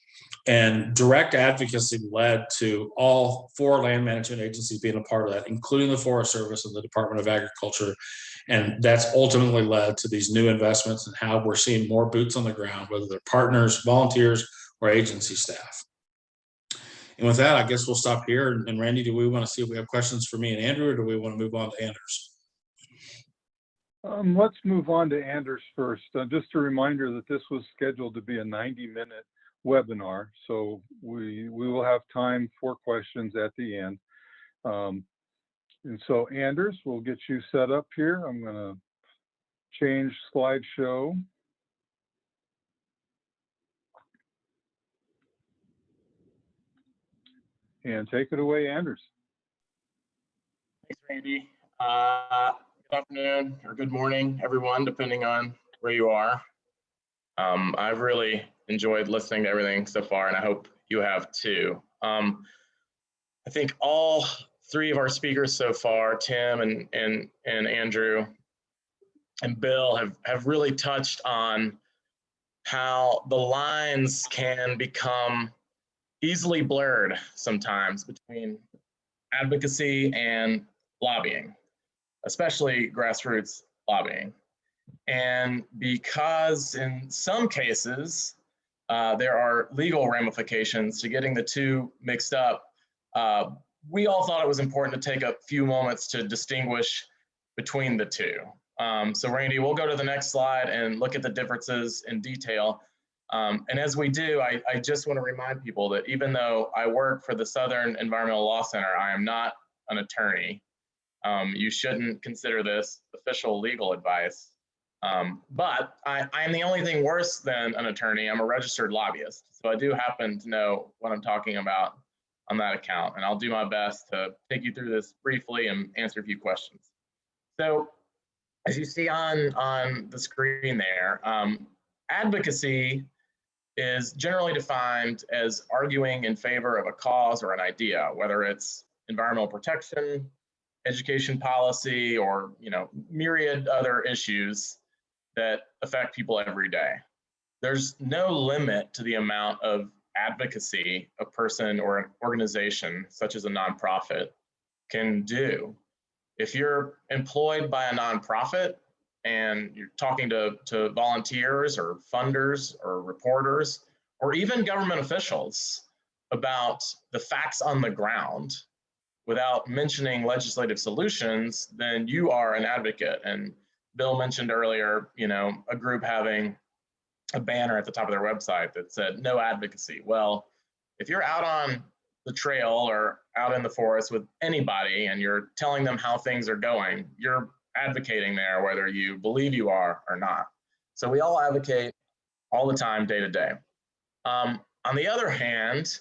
C: And direct advocacy led to all 4 land management agencies being a part of that, including the Forest Service and the Department of Agriculture. And that's ultimately led to these new investments and how we're seeing more boots on the ground, whether they're partners, volunteers, or agency staff. And with that, I guess we'll stop here. And Randy, do we want to see if we have questions for me and Andrew, or do we want to move on to Anders?
A: Let's move on to Anders first. Just a reminder that this was scheduled to be a 90-minute webinar, so we will have time for questions at the end. And so Anders, we'll get you set up here. I'm going to change slideshow. And take it away, Anders.
E: Thanks, Randy. Good afternoon or good morning, everyone, depending on where you are. I've really enjoyed listening to everything so far, and I hope you have too. I think all three of our speakers so far, Tim and Andrew and Bill, have really touched on how the lines can become easily blurred sometimes between advocacy and lobbying, especially grassroots lobbying. And because in some cases, there are legal ramifications to getting the two mixed up, we all thought it was important to take a few moments to distinguish between the two. So Randy, we'll go to the next slide and look at the differences in detail. And as we do, I just want to remind people that even though I work for the Southern Environmental Law Center, I am not an attorney. You shouldn't consider this official legal advice. But I am the only thing worse than an attorney. I'm a registered lobbyist. So I do happen to know what I'm talking about on that account. And I'll do my best to take you through this briefly and answer a few questions. So as you see on the screen there, advocacy is generally defined as arguing in favor of a cause or an idea, whether it's environmental protection, education policy, or myriad other issues that affect people every day. There's no limit to the amount of advocacy a person or an organization, such as a nonprofit, can do. If you're employed by a nonprofit and you're talking to volunteers or funders or reporters or even government officials about the facts on the ground without mentioning legislative solutions, then you are an advocate. And Bill mentioned earlier, a group having a banner at the top of their website that said no advocacy. Well, if you're out on the trail or out in the forest with anybody and you're telling them how things are going, you're advocating there, whether you believe you are or not. So we all advocate all the time, day to day. On the other hand,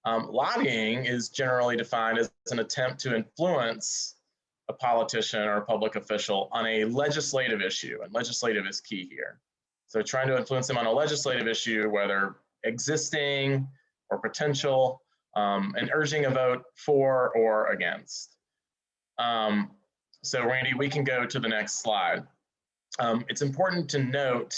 E: lobbying is generally defined as an attempt to influence a politician or a public official on a legislative issue, and legislative is key here. So trying to influence them on a legislative issue, whether existing or potential, and urging a vote for or against. So Randy, we can go to the next slide. It's important to note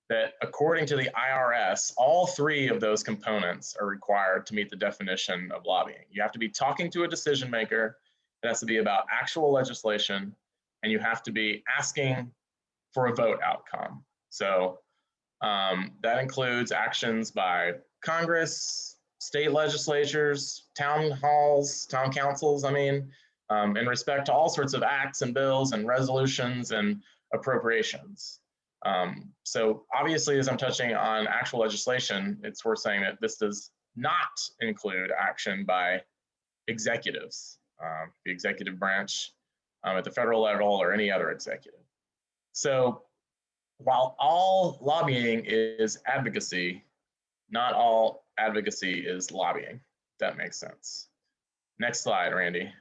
E: that according to the IRS, all three of those components are required to meet the definition of lobbying. You have to be talking to a decision maker, it has to be about actual legislation, and you have to be asking for a vote outcome. So that includes actions by Congress, state legislatures, town halls, town councils, in respect to all sorts of acts and bills and resolutions and appropriations. So obviously, as I'm touching on actual legislation, it's worth saying that this does not include action by executives, the executive branch at the federal level or any other executive. So while all lobbying is advocacy, not all advocacy is lobbying, if that makes sense. Next slide, Randy.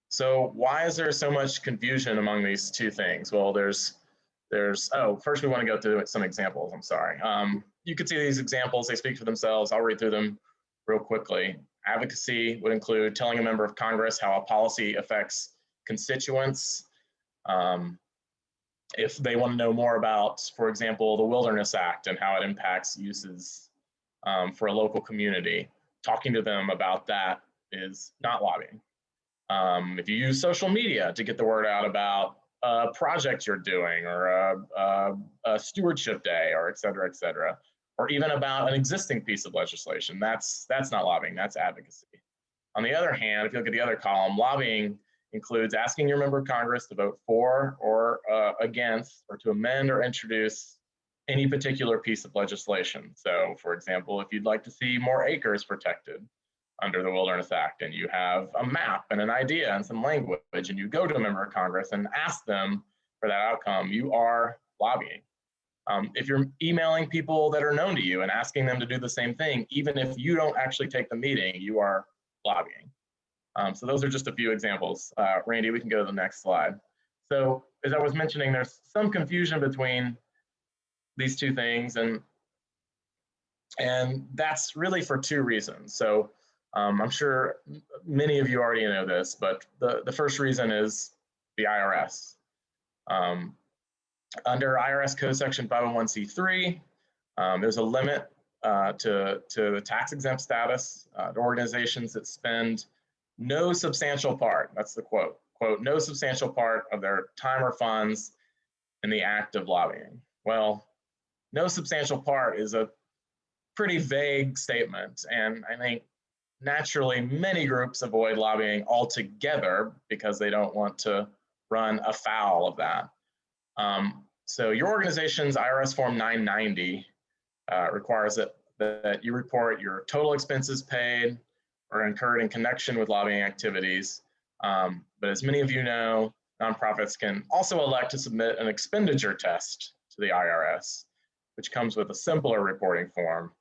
E: So why is there so much confusion among these two things? Well, first we want to go through some examples, I'm sorry. You can see these examples, they speak for themselves. I'll read through them real quickly. Advocacy would include telling a member of Congress how a policy affects constituents. If they want to know more about, for example, the Wilderness Act and how it impacts uses for a local community, talking to them about that is not lobbying. If you use social media to get the word out about a project you're doing or a stewardship day or et cetera, or even about an existing piece of legislation. That's not lobbying, that's advocacy. On the other hand, if you look at the other column, lobbying includes asking your member of Congress to vote for or against, or to amend or introduce any particular piece of legislation. So for example, if you'd like to see more acres protected under the Wilderness Act, and you have a map and an idea and some language, and you go to a member of Congress and ask them for that outcome, you are lobbying. If you're emailing people that are known to you and asking them to do the same thing, even if you don't actually take the meeting, you are lobbying. So those are just a few examples. Randy, we can go to the next slide. So as I was mentioning, there's some confusion between these two things, and that's really for two reasons. So I'm sure many of you already know this, but the first reason is the IRS. Under IRS Code Section 501c3, there's a limit to the tax exempt status to organizations that spend no substantial part, that's the quote, no substantial part of their time or funds in the act of lobbying. Well, no substantial part is a pretty vague statement, and I think naturally many groups avoid lobbying altogether because they don't want to run afoul of that. So your organization's IRS Form 990 requires that you report your total expenses paid or incurred in connection with lobbying activities. But as many of you know, nonprofits can also elect to submit an expenditure test to the IRS, which comes with a simpler reporting form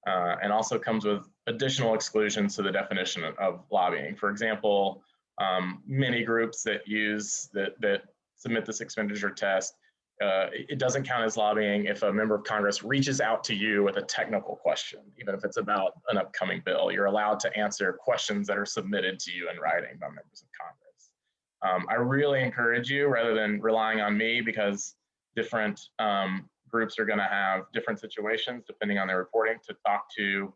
E: and also comes with additional exclusions to the definition of lobbying. For example, many groups that submit this expenditure test, it doesn't count as lobbying if a member of Congress reaches out to you with a technical question, even if it's about an upcoming bill. You're allowed to answer questions that are submitted to you in writing by members of Congress. I really encourage you, rather than relying on me, because different groups are going to have different situations depending on their reporting, to talk to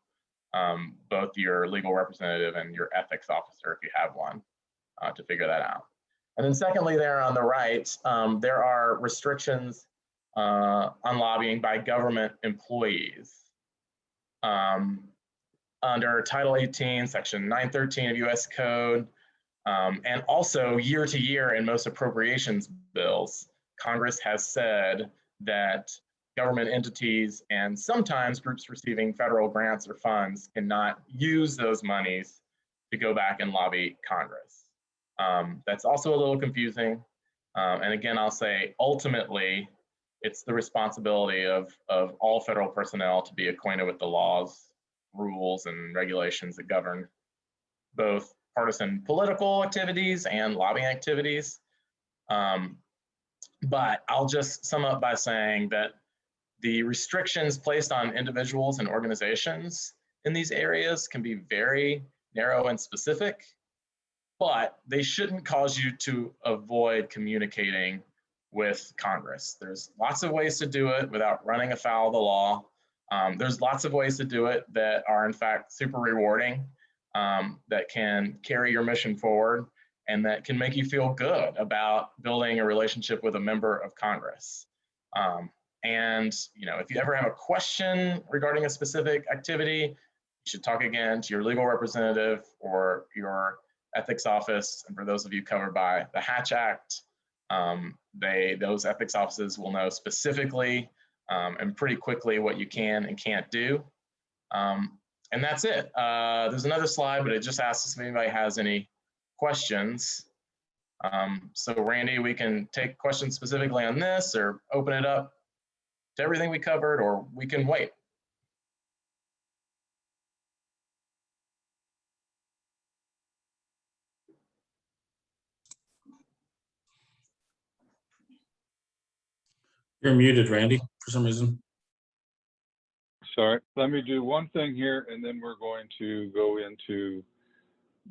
E: both your legal representative and your ethics officer if you have one to figure that out. And then secondly, there on the right, there are restrictions on lobbying by government employees. Under Title 18, Section 913 of US Code, and also year to year in most appropriations bills, Congress has said that government entities and sometimes groups receiving federal grants or funds cannot use those monies to go back and lobby Congress. That's also a little confusing. And again, I'll say, ultimately, it's the responsibility of all federal personnel to be acquainted with the laws, rules, and regulations that govern both partisan political activities and lobbying activities. But I'll just sum up by saying that the restrictions placed on individuals and organizations in these areas can be very narrow and specific, but they shouldn't cause you to avoid communicating with Congress. There's lots of ways to do it without running afoul of the law. There's lots of ways to do it that are in fact super rewarding, that can carry your mission forward, and that can make you feel good about building a relationship with a member of Congress. And if you ever have a question regarding a specific activity, you should talk again to your legal representative or your ethics office. And for those of you covered by the Hatch Act, those ethics offices will know specifically and pretty quickly what you can and can't do. And that's it. There's another slide, but it just asks if anybody has any questions. So Randy, we can take questions specifically on this or open it up to everything we covered, or we can wait.
C: You're muted, Randy, for some reason.
A: Sorry, let me do one thing here, and then we're going to go into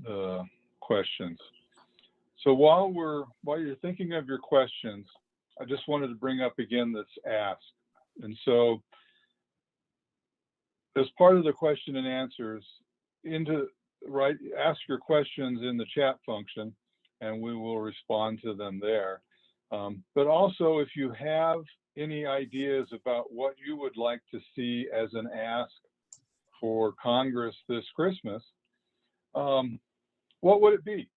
A: the questions. So while you're thinking of your questions, I just wanted to bring up again this ask. And so as part of the question and answers, ask your questions in the chat function, and we will respond to them there. But also, if you have any ideas about what you would like to see as an ask for Congress this Christmas, what would it be?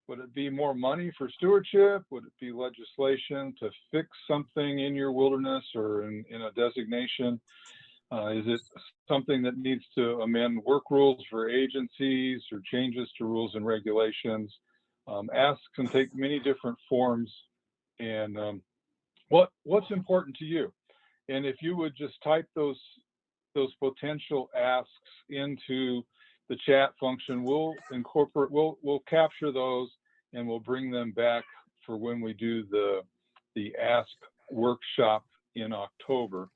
A: Would it be more money for stewardship? Would it be legislation to fix something in your wilderness or in a designation? Is it something that needs to amend work rules for agencies or changes to rules and regulations? Asks can take many different forms. And what's important to you? And if you would just type those potential asks into the chat function, we'll capture those and we'll bring them back for when we do the ask workshop in October.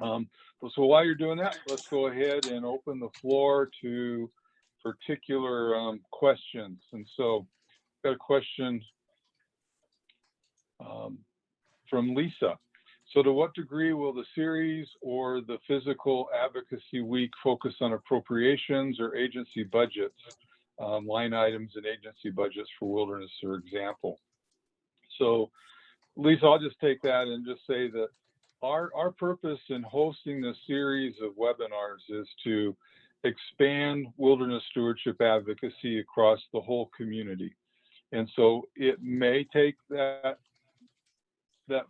A: So while you're doing that, let's go ahead and open the floor to particular questions. And so I've got a question from Lisa. So to what degree will the series or the physical advocacy week focus on appropriations or agency budgets, line items and agency budgets for wilderness, for example? So Lisa, I'll just take that and just say that our purpose in hosting this series of webinars is to expand wilderness stewardship advocacy across the whole community. And so it may take that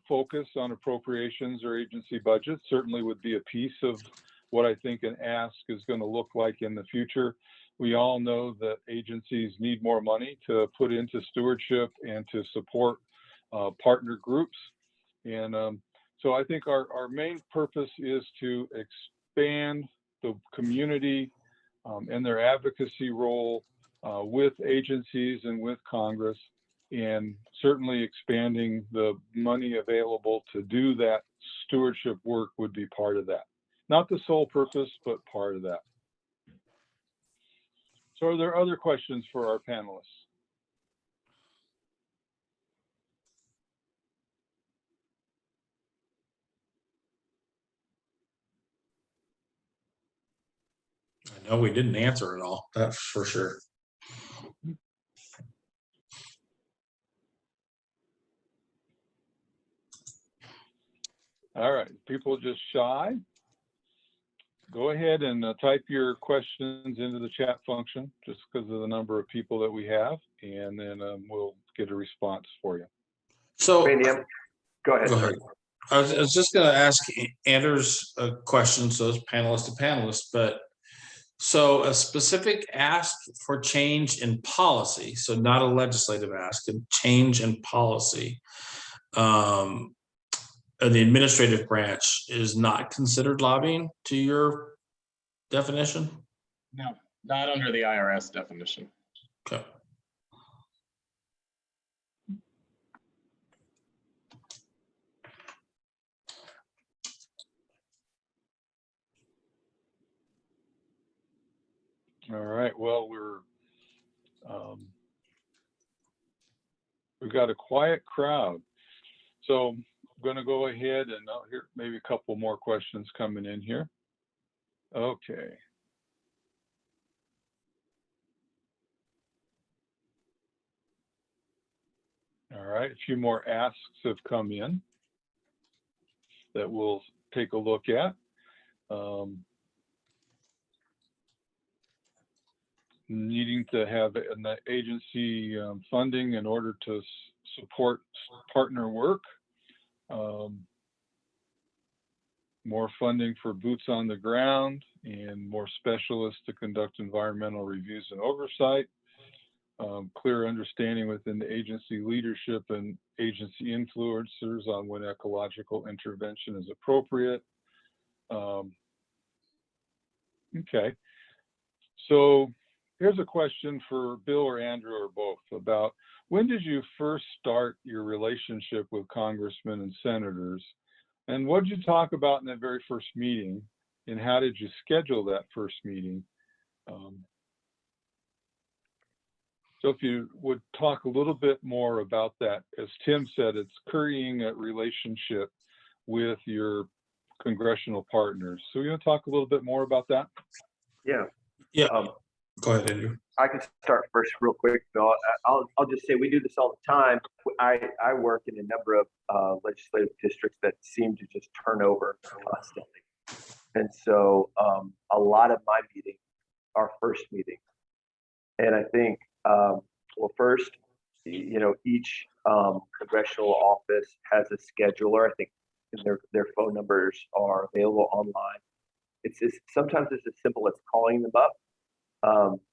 A: focus on appropriations or agency budgets. Certainly would be a piece of what I think an ask is going to look like in the future. We all know that agencies need more money to put into stewardship and to support partner groups. And so I think our main purpose is to expand the community and their advocacy role with agencies and with Congress, and certainly expanding the money available to do that stewardship work would be part of that. Not the sole purpose, but part of that. So are there other questions for our panelists?
C: I know we didn't answer it all, that's for sure.
A: All right, people just shy. Go ahead and type your questions into the chat function just because of the number of people that we have, and then we'll get a response for you.
C: So
D: Randy, go ahead.
C: Go ahead. I was just going to ask Anders a question, so it's panelist to panelist, but so a specific ask for change in policy, so not a legislative ask, a change in policy. The administrative branch is not considered lobbying to your definition?
E: No, not under the IRS definition.
C: Okay.
A: All right, well, we've got a quiet crowd. So I'm going to go ahead and here, maybe a couple more questions coming in here. Okay. All right, a few more asks have come in that we'll take a look at. Needing to have an agency funding in order to support partner work. More funding for boots on the ground and more specialists to conduct environmental reviews and oversight. Clear understanding within the agency leadership and agency influencers on when ecological intervention is appropriate. Okay, so here's a question for Bill or Andrew or both about when did you first start your relationship with congressmen and senators? And what did you talk about in that very first meeting? And how did you schedule that first meeting? So if you would talk a little bit more about that, as Tim said, it's currying a relationship with your congressional partners. So you want to talk a little bit more about that?
D: Yeah.
C: Yeah. Go ahead, Andrew.
D: I can start first real quick, Bill. I'll just say we do this all the time. I work in a number of legislative districts that seem to just turn over constantly. And so a lot of my meetings are first meetings. And I think, well, first, each congressional office has a scheduler. I think their phone numbers are available online. Sometimes it's as simple as calling them up,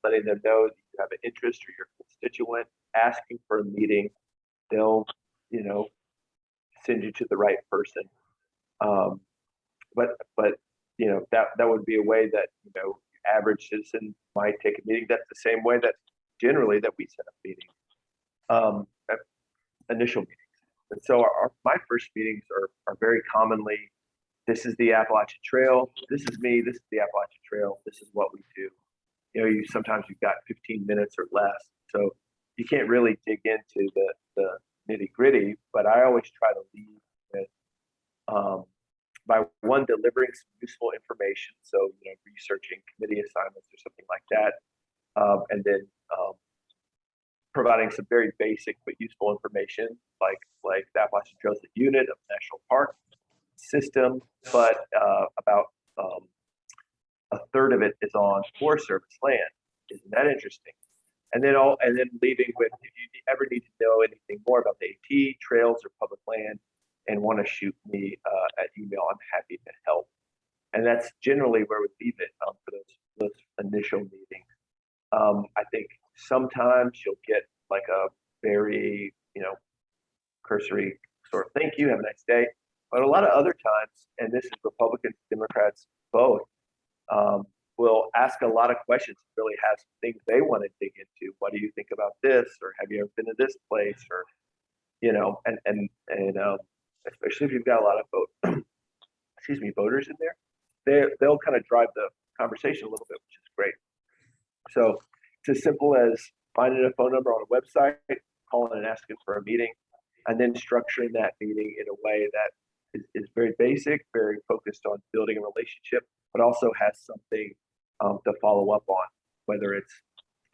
D: letting them know that you have an interest or you're a constituent, asking for a meeting. They'll, send you to the right person. But that would be a way that, average citizen might take a meeting. That's the same way that generally that we set up meetings, initial meetings. And so my first meetings are very commonly, this is the Appalachian Trail. This is me. This is the Appalachian Trail. This is what we do. Sometimes you've got 15 minutes or less, so you can't really dig into the nitty gritty. But I always try to lead with, by one, delivering some useful information. So researching committee assignments or something like that, and then providing some very basic but useful information, like the Appalachian Trails unit of National Park system, but about a third of it is on Forest Service land. Isn't that interesting? And then leaving with, if you ever need to know anything more about the AT, trails, or public land, and want to shoot me at email, I'm happy to help. And that's generally where we leave it for those initial meetings. I think sometimes you'll get like a very, cursory sort of thank you, have a nice day. But a lot of other times, and this is Republicans, Democrats, both, will ask a lot of questions, really have some things they want to dig into. What do you think about this? Or have you ever been to this place? Or, and especially if you've got a lot of voters in there, they'll kind of drive the conversation a little bit, which is great. So it's as simple as finding a phone number on a website, calling and asking for a meeting, and then structuring that meeting in a way that is very basic, very focused on building a relationship, but also has something to follow up on, whether it's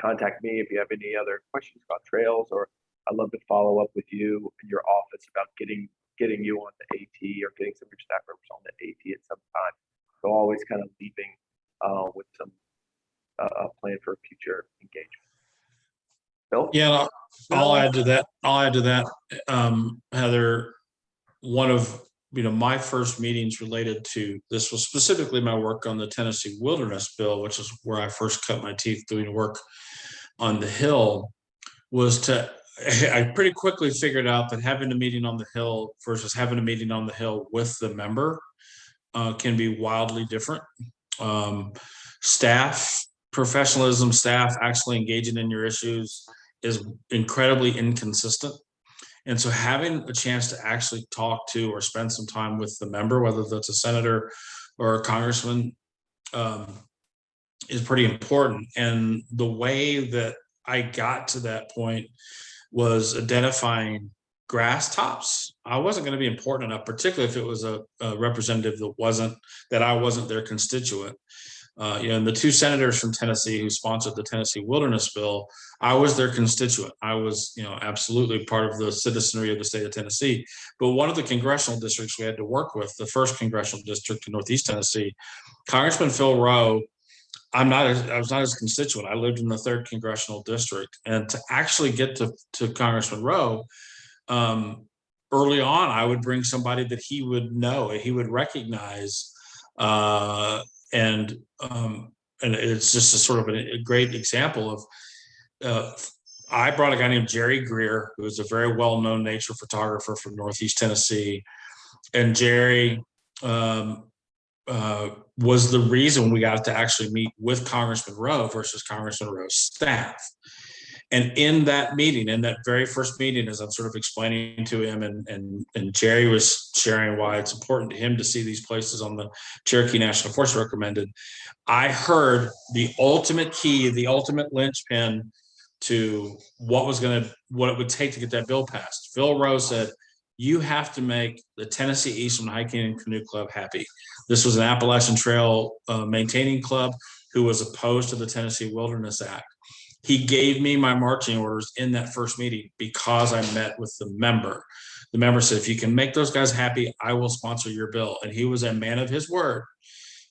D: contact me if you have any other questions about trails, or I'd love to follow up with you in your office about getting you on the AT, or getting some of your staff members on the AT at some time. So always kind of leaving with some a plan for future engagement. Bill?
C: Yeah, I'll add to that. Heather, one of my first meetings related to this was specifically my work on the Tennessee Wilderness Bill, which is where I first cut my teeth doing work on the Hill. I pretty quickly figured out that having a meeting on the Hill versus having a meeting on the Hill with the member can be wildly different. Staff professionalism, staff actually engaging in your issues is incredibly inconsistent. And so having a chance to actually talk to or spend some time with the member, whether that's a senator or a congressman, is pretty important. And the way that I got to that point was identifying grass tops. I wasn't going to be important enough, particularly if it was a representative that I wasn't their constituent. And the two senators from Tennessee who sponsored the Tennessee Wilderness Bill, I was their constituent. I was, absolutely part of the citizenry of the state of Tennessee. But one of the congressional districts we had to work with, the first congressional district in Northeast Tennessee, Congressman Phil Rowe, I was not his constituent. I lived in the 3rd congressional district, and to actually get to Congressman Rowe, early on, I would bring somebody that he would know, he would recognize, and it's just a sort of a great example of. I brought a guy named Jerry Greer, who is a very well-known nature photographer from Northeast Tennessee, and Jerry was the reason we got to actually meet with Congressman Rowe versus Congressman Rowe's staff. And in that meeting, in that very first meeting, as I'm sort of explaining to him, and Jerry was sharing why it's important to him to see these places on the Cherokee National Forest recommended, I heard the ultimate key, the ultimate linchpin to what it would take to get that bill passed. Phil Rowe said, you have to make the Tennessee Eastern Hiking and Canoe Club happy. This was an Appalachian Trail maintaining club who was opposed to the Tennessee Wilderness Act. He gave me my marching orders in that first meeting because I met with the member. The member said, if you can make those guys happy, I will sponsor your bill. And he was a man of his word.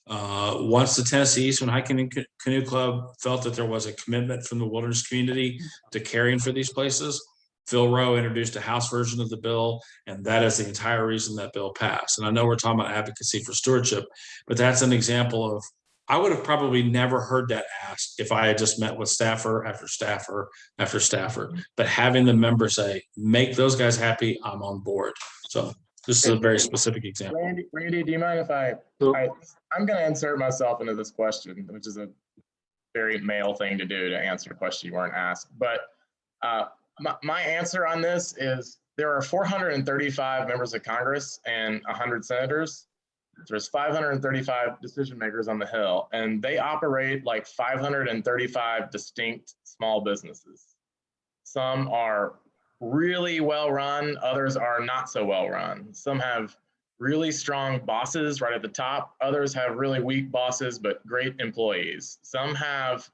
C: Once the Tennessee Eastern Hiking and Canoe Club felt that there was a commitment from the wilderness community to caring for these places, Phil Rowe introduced a House version of the bill, and that is the entire reason that bill passed. And I know we're talking about advocacy for stewardship, but that's an example of, I would have probably never heard that asked if I had just met with staffer after staffer after staffer. But having the member say, make those guys happy, I'm on board. So this is a very specific example.
E: Randy, do you mind if I'm going to insert myself into this question, which is a very male thing to do, to answer a question you weren't asked. But my answer on this is there are 435 members of Congress and 100 senators. There's 535 decision makers on the Hill, and they operate like 535 distinct small businesses. Some are really well run, others are not so well run. Some have really strong bosses right at the top, others have really weak bosses but great employees. Some have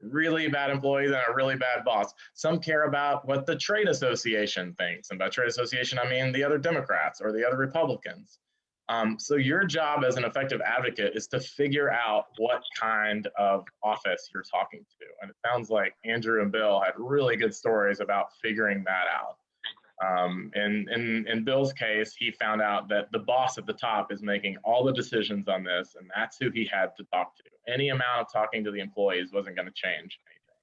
E: really bad employees and a really bad boss. Some care about what the trade association thinks, and by trade association I mean the other Democrats or the other Republicans. So your job as an effective advocate is to figure out what kind of office you're talking to. And it sounds like Andrew and Bill had really good stories about figuring that out. In Bill's case, he found out that the boss at the top is making all the decisions on this, and that's who he had to talk to. Any amount of talking to the employees wasn't going to change anything.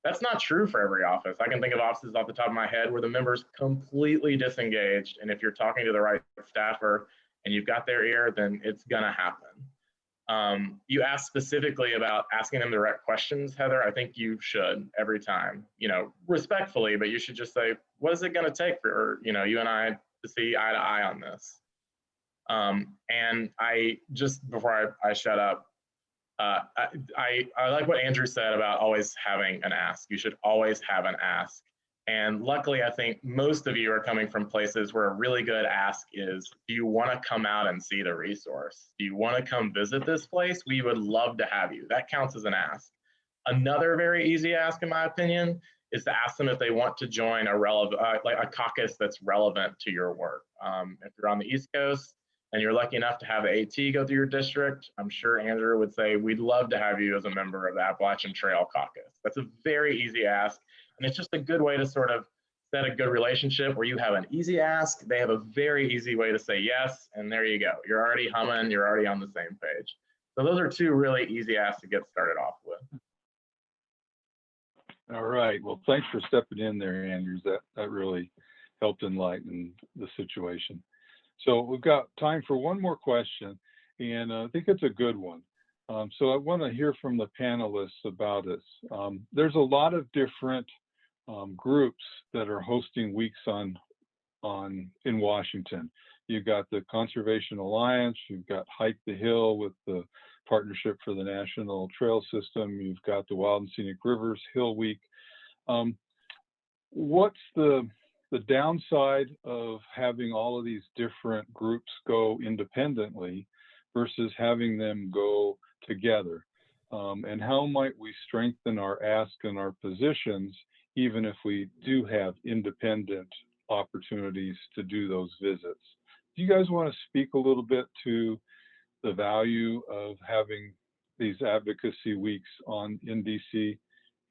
E: That's not true for every office. I can think of offices off the top of my head where the member's completely disengaged, and if you're talking to the right staffer and you've got their ear, then it's gonna happen. You asked specifically about asking them the right questions, Heather. I think you should every time, respectfully, but you should just say, what is it gonna take for, you and I to see eye to eye on this? And I, just before I shut up, I like what Andrew said about always having an ask. You should always have an ask. And luckily, I think most of you are coming from places where a really good ask is, do you want to come out and see the resource? Do you want to come visit this place? We would love to have you. That counts as an ask. Another very easy ask, in my opinion, is to ask them if they want to join like a caucus that's relevant to your work. If you're on the East Coast and you're lucky enough to have the AT go through your district, I'm sure Andrew would say, we'd love to have you as a member of the Appalachian Trail Caucus. That's a very easy ask. And it's just a good way to sort of set a good relationship where you have an easy ask, they have a very easy way to say yes, and there you go. You're already humming, you're already on the same page. So those are two really easy asks to get started off with.
A: All right. Well, thanks for stepping in there, Andrews. That really helped enlighten the situation. So we've got time for one more question, and I think it's a good one. So I want to hear from the panelists about this. There's a lot of different groups that are hosting weeks in Washington. You've got the Conservation Alliance, you've got Hike the Hill with the Partnership for the National Trail System, you've got the Wild and Scenic Rivers Hill Week. What's the downside of having all of these different groups go independently versus having them go together? And how might we strengthen our ask and our positions even if we do have independent opportunities to do those visits? Do you guys want to speak a little bit to the value of having these advocacy weeks in DC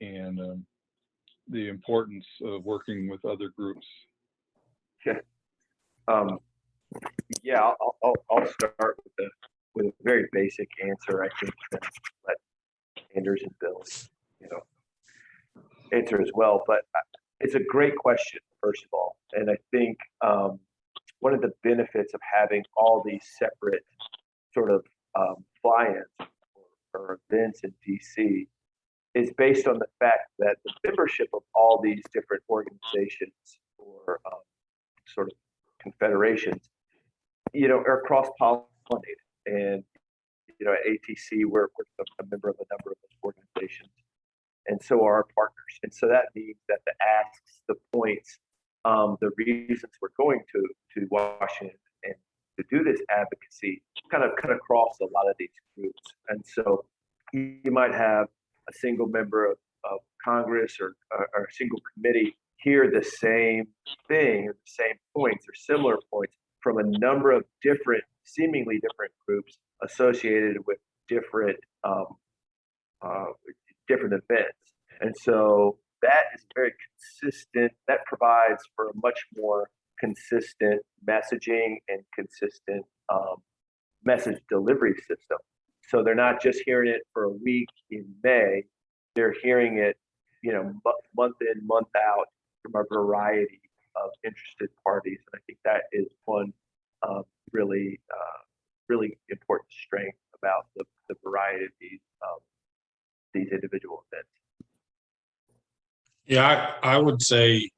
A: and the importance of working with other groups?
D: Yeah, I'll start with a very basic answer. I think then let Anders and Bill, answer as well. But it's a great question, first of all, and I think one of the benefits of having all these separate sort of fly-ins or events in DC is based on the fact that the membership of all these different organizations or sort of confederations, are cross-pollinated. And, at ATC, we're a member of a number of those organizations, and so are our partners. And so that means that the asks, the points, the reasons we're going to Washington and to do this advocacy kind of cut across a lot of these groups. And so, you might have a single member of Congress or a single committee hear the same thing, or the same points or similar points from a number of seemingly different groups associated with different events. And so that is very consistent. That provides for a much more consistent messaging and consistent message delivery system. So they're not just hearing it for a week in May, they're hearing it, month in, month out from a variety of interested parties. And I think that is one really important strength about the variety of these individual events.
C: Yeah, I would say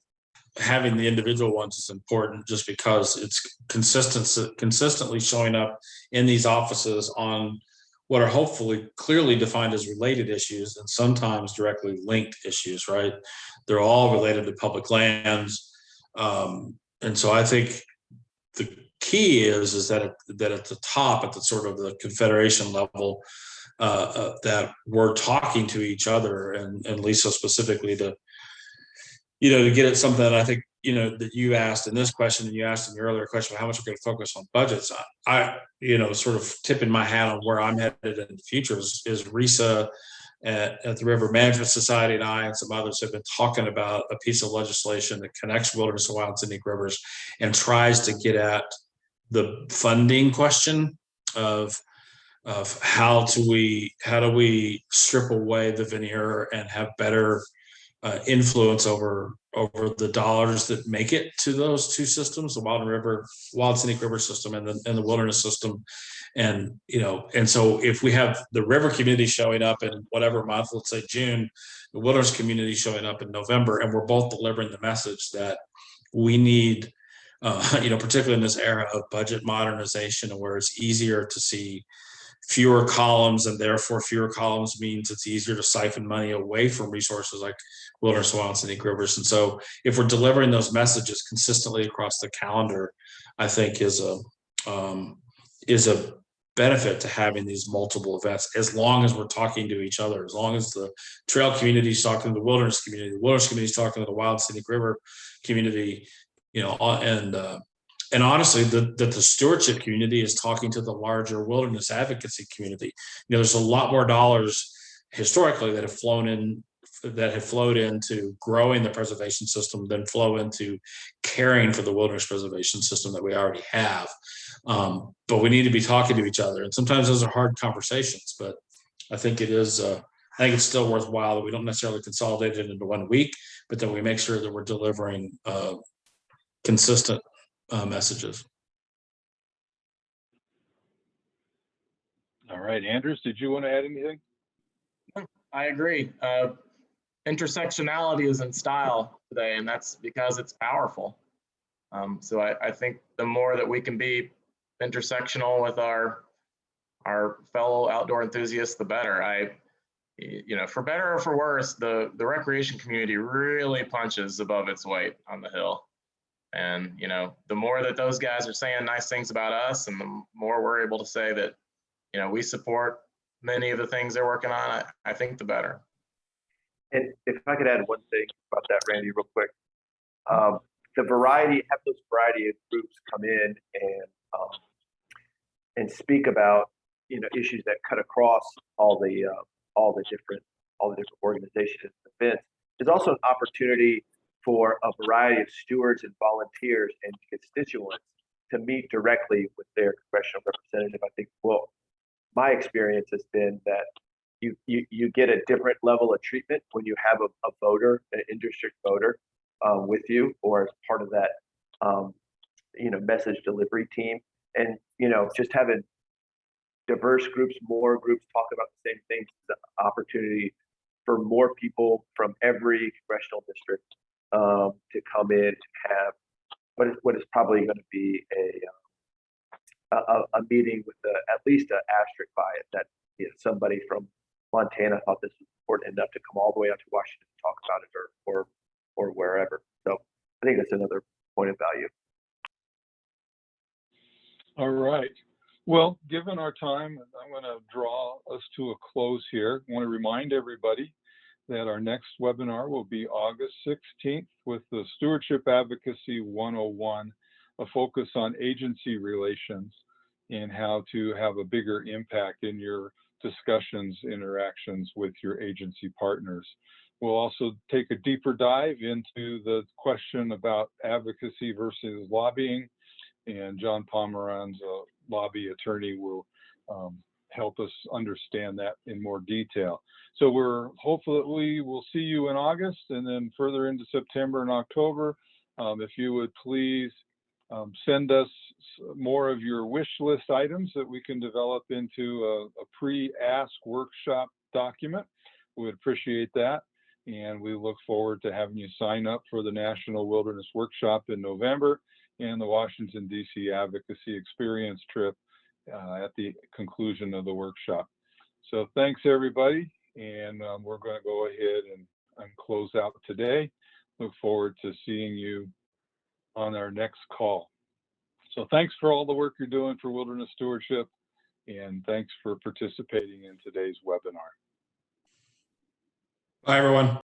C: having the individual ones is important just because it's consistently showing up in these offices on what are hopefully clearly defined as related issues and sometimes directly linked issues, right? They're all related to public lands. And so I think the key is that at the top, at the sort of the confederation level, that we're talking to each other and Lisa specifically to get at something that I think, that you asked in this question and you asked in the earlier question about how much we're going to focus on budgets. I sort of tipping my hat on where I'm headed in the future is RISA at the River Management Society and I and some others have been talking about a piece of legislation that connects wilderness and wild and scenic rivers and tries to get at the funding question of how do we strip away the veneer and have better influence over the dollars that make it to those two systems, the wild scenic river system and the wilderness system. And so if we have the river community showing up in whatever month, let's say June, the wilderness community showing up in November, and we're both delivering the message that we need, particularly in this era of budget modernization and where it's easier to see fewer columns, and therefore fewer columns means it's easier to siphon money away from resources like wilderness, wild, and scenic rivers. And so if we're delivering those messages consistently across the calendar, I think is a benefit to having these multiple events, as long as we're talking to each other, as long as the trail community is talking to the wilderness community is talking to the wild scenic river community, and honestly, that the stewardship community is talking to the larger wilderness advocacy community. There's a lot more dollars historically that have flowed into growing the preservation system than flow into caring for the wilderness preservation system that we already have. But we need to be talking to each other, and sometimes those are hard conversations. But I think it's still worthwhile that we don't necessarily consolidate it into 1 week, but that we make sure that we're delivering consistent messages.
A: All right, Andrews, did you want to add anything?
E: I agree. Intersectionality is in style today, and that's because it's powerful. So I think the more that we can be intersectional with our fellow outdoor enthusiasts, the better. For better or for worse, the recreation community really punches above its weight on the Hill. And, the more that those guys are saying nice things about us and the more we're able to say that, we support many of the things they're working on, I think the better.
D: And if I could add one thing about that, Randy, real quick. Have those variety of groups come in and speak about, issues that cut across all the different organizations and events. There's also an opportunity for a variety of stewards and volunteers and constituents to meet directly with their congressional representative. I think, my experience has been that you get a different level of treatment when you have a voter, an in-district voter with you, or as part of that, message delivery team. And, just having diverse groups, more groups talk about the same things, the opportunity for more people from every congressional district to come in and have what is probably going to be a meeting with at least an asterisk by it that somebody from Montana thought this was important enough to come all the way out to Washington to talk about it or wherever. So I think that's another point of value.
A: All right. Well, given our time, I'm going to draw us to a close here. I want to remind everybody that our next webinar will be August 16th with the Stewardship Advocacy 101, a focus on agency relations and how to have a bigger impact in your discussions, interactions with your agency partners. We'll also take a deeper dive into the question about advocacy versus lobbying, and John Pomeranz, a lobby attorney, will help us understand that in more detail. So we're hopefully we'll see you in August and then further into September and October. If you would please send us more of your wish list items that we can develop into a pre-ask workshop document. We would appreciate that. And we look forward to having you sign up for the National Wilderness Workshop in November and the Washington, D.C. Advocacy Experience trip at the conclusion of the workshop. So thanks, everybody. And we're going to go ahead and close out today. Look forward to seeing you on our next call. So thanks for all the work you're doing for wilderness stewardship, and thanks for participating in today's webinar.
C: Bye, everyone.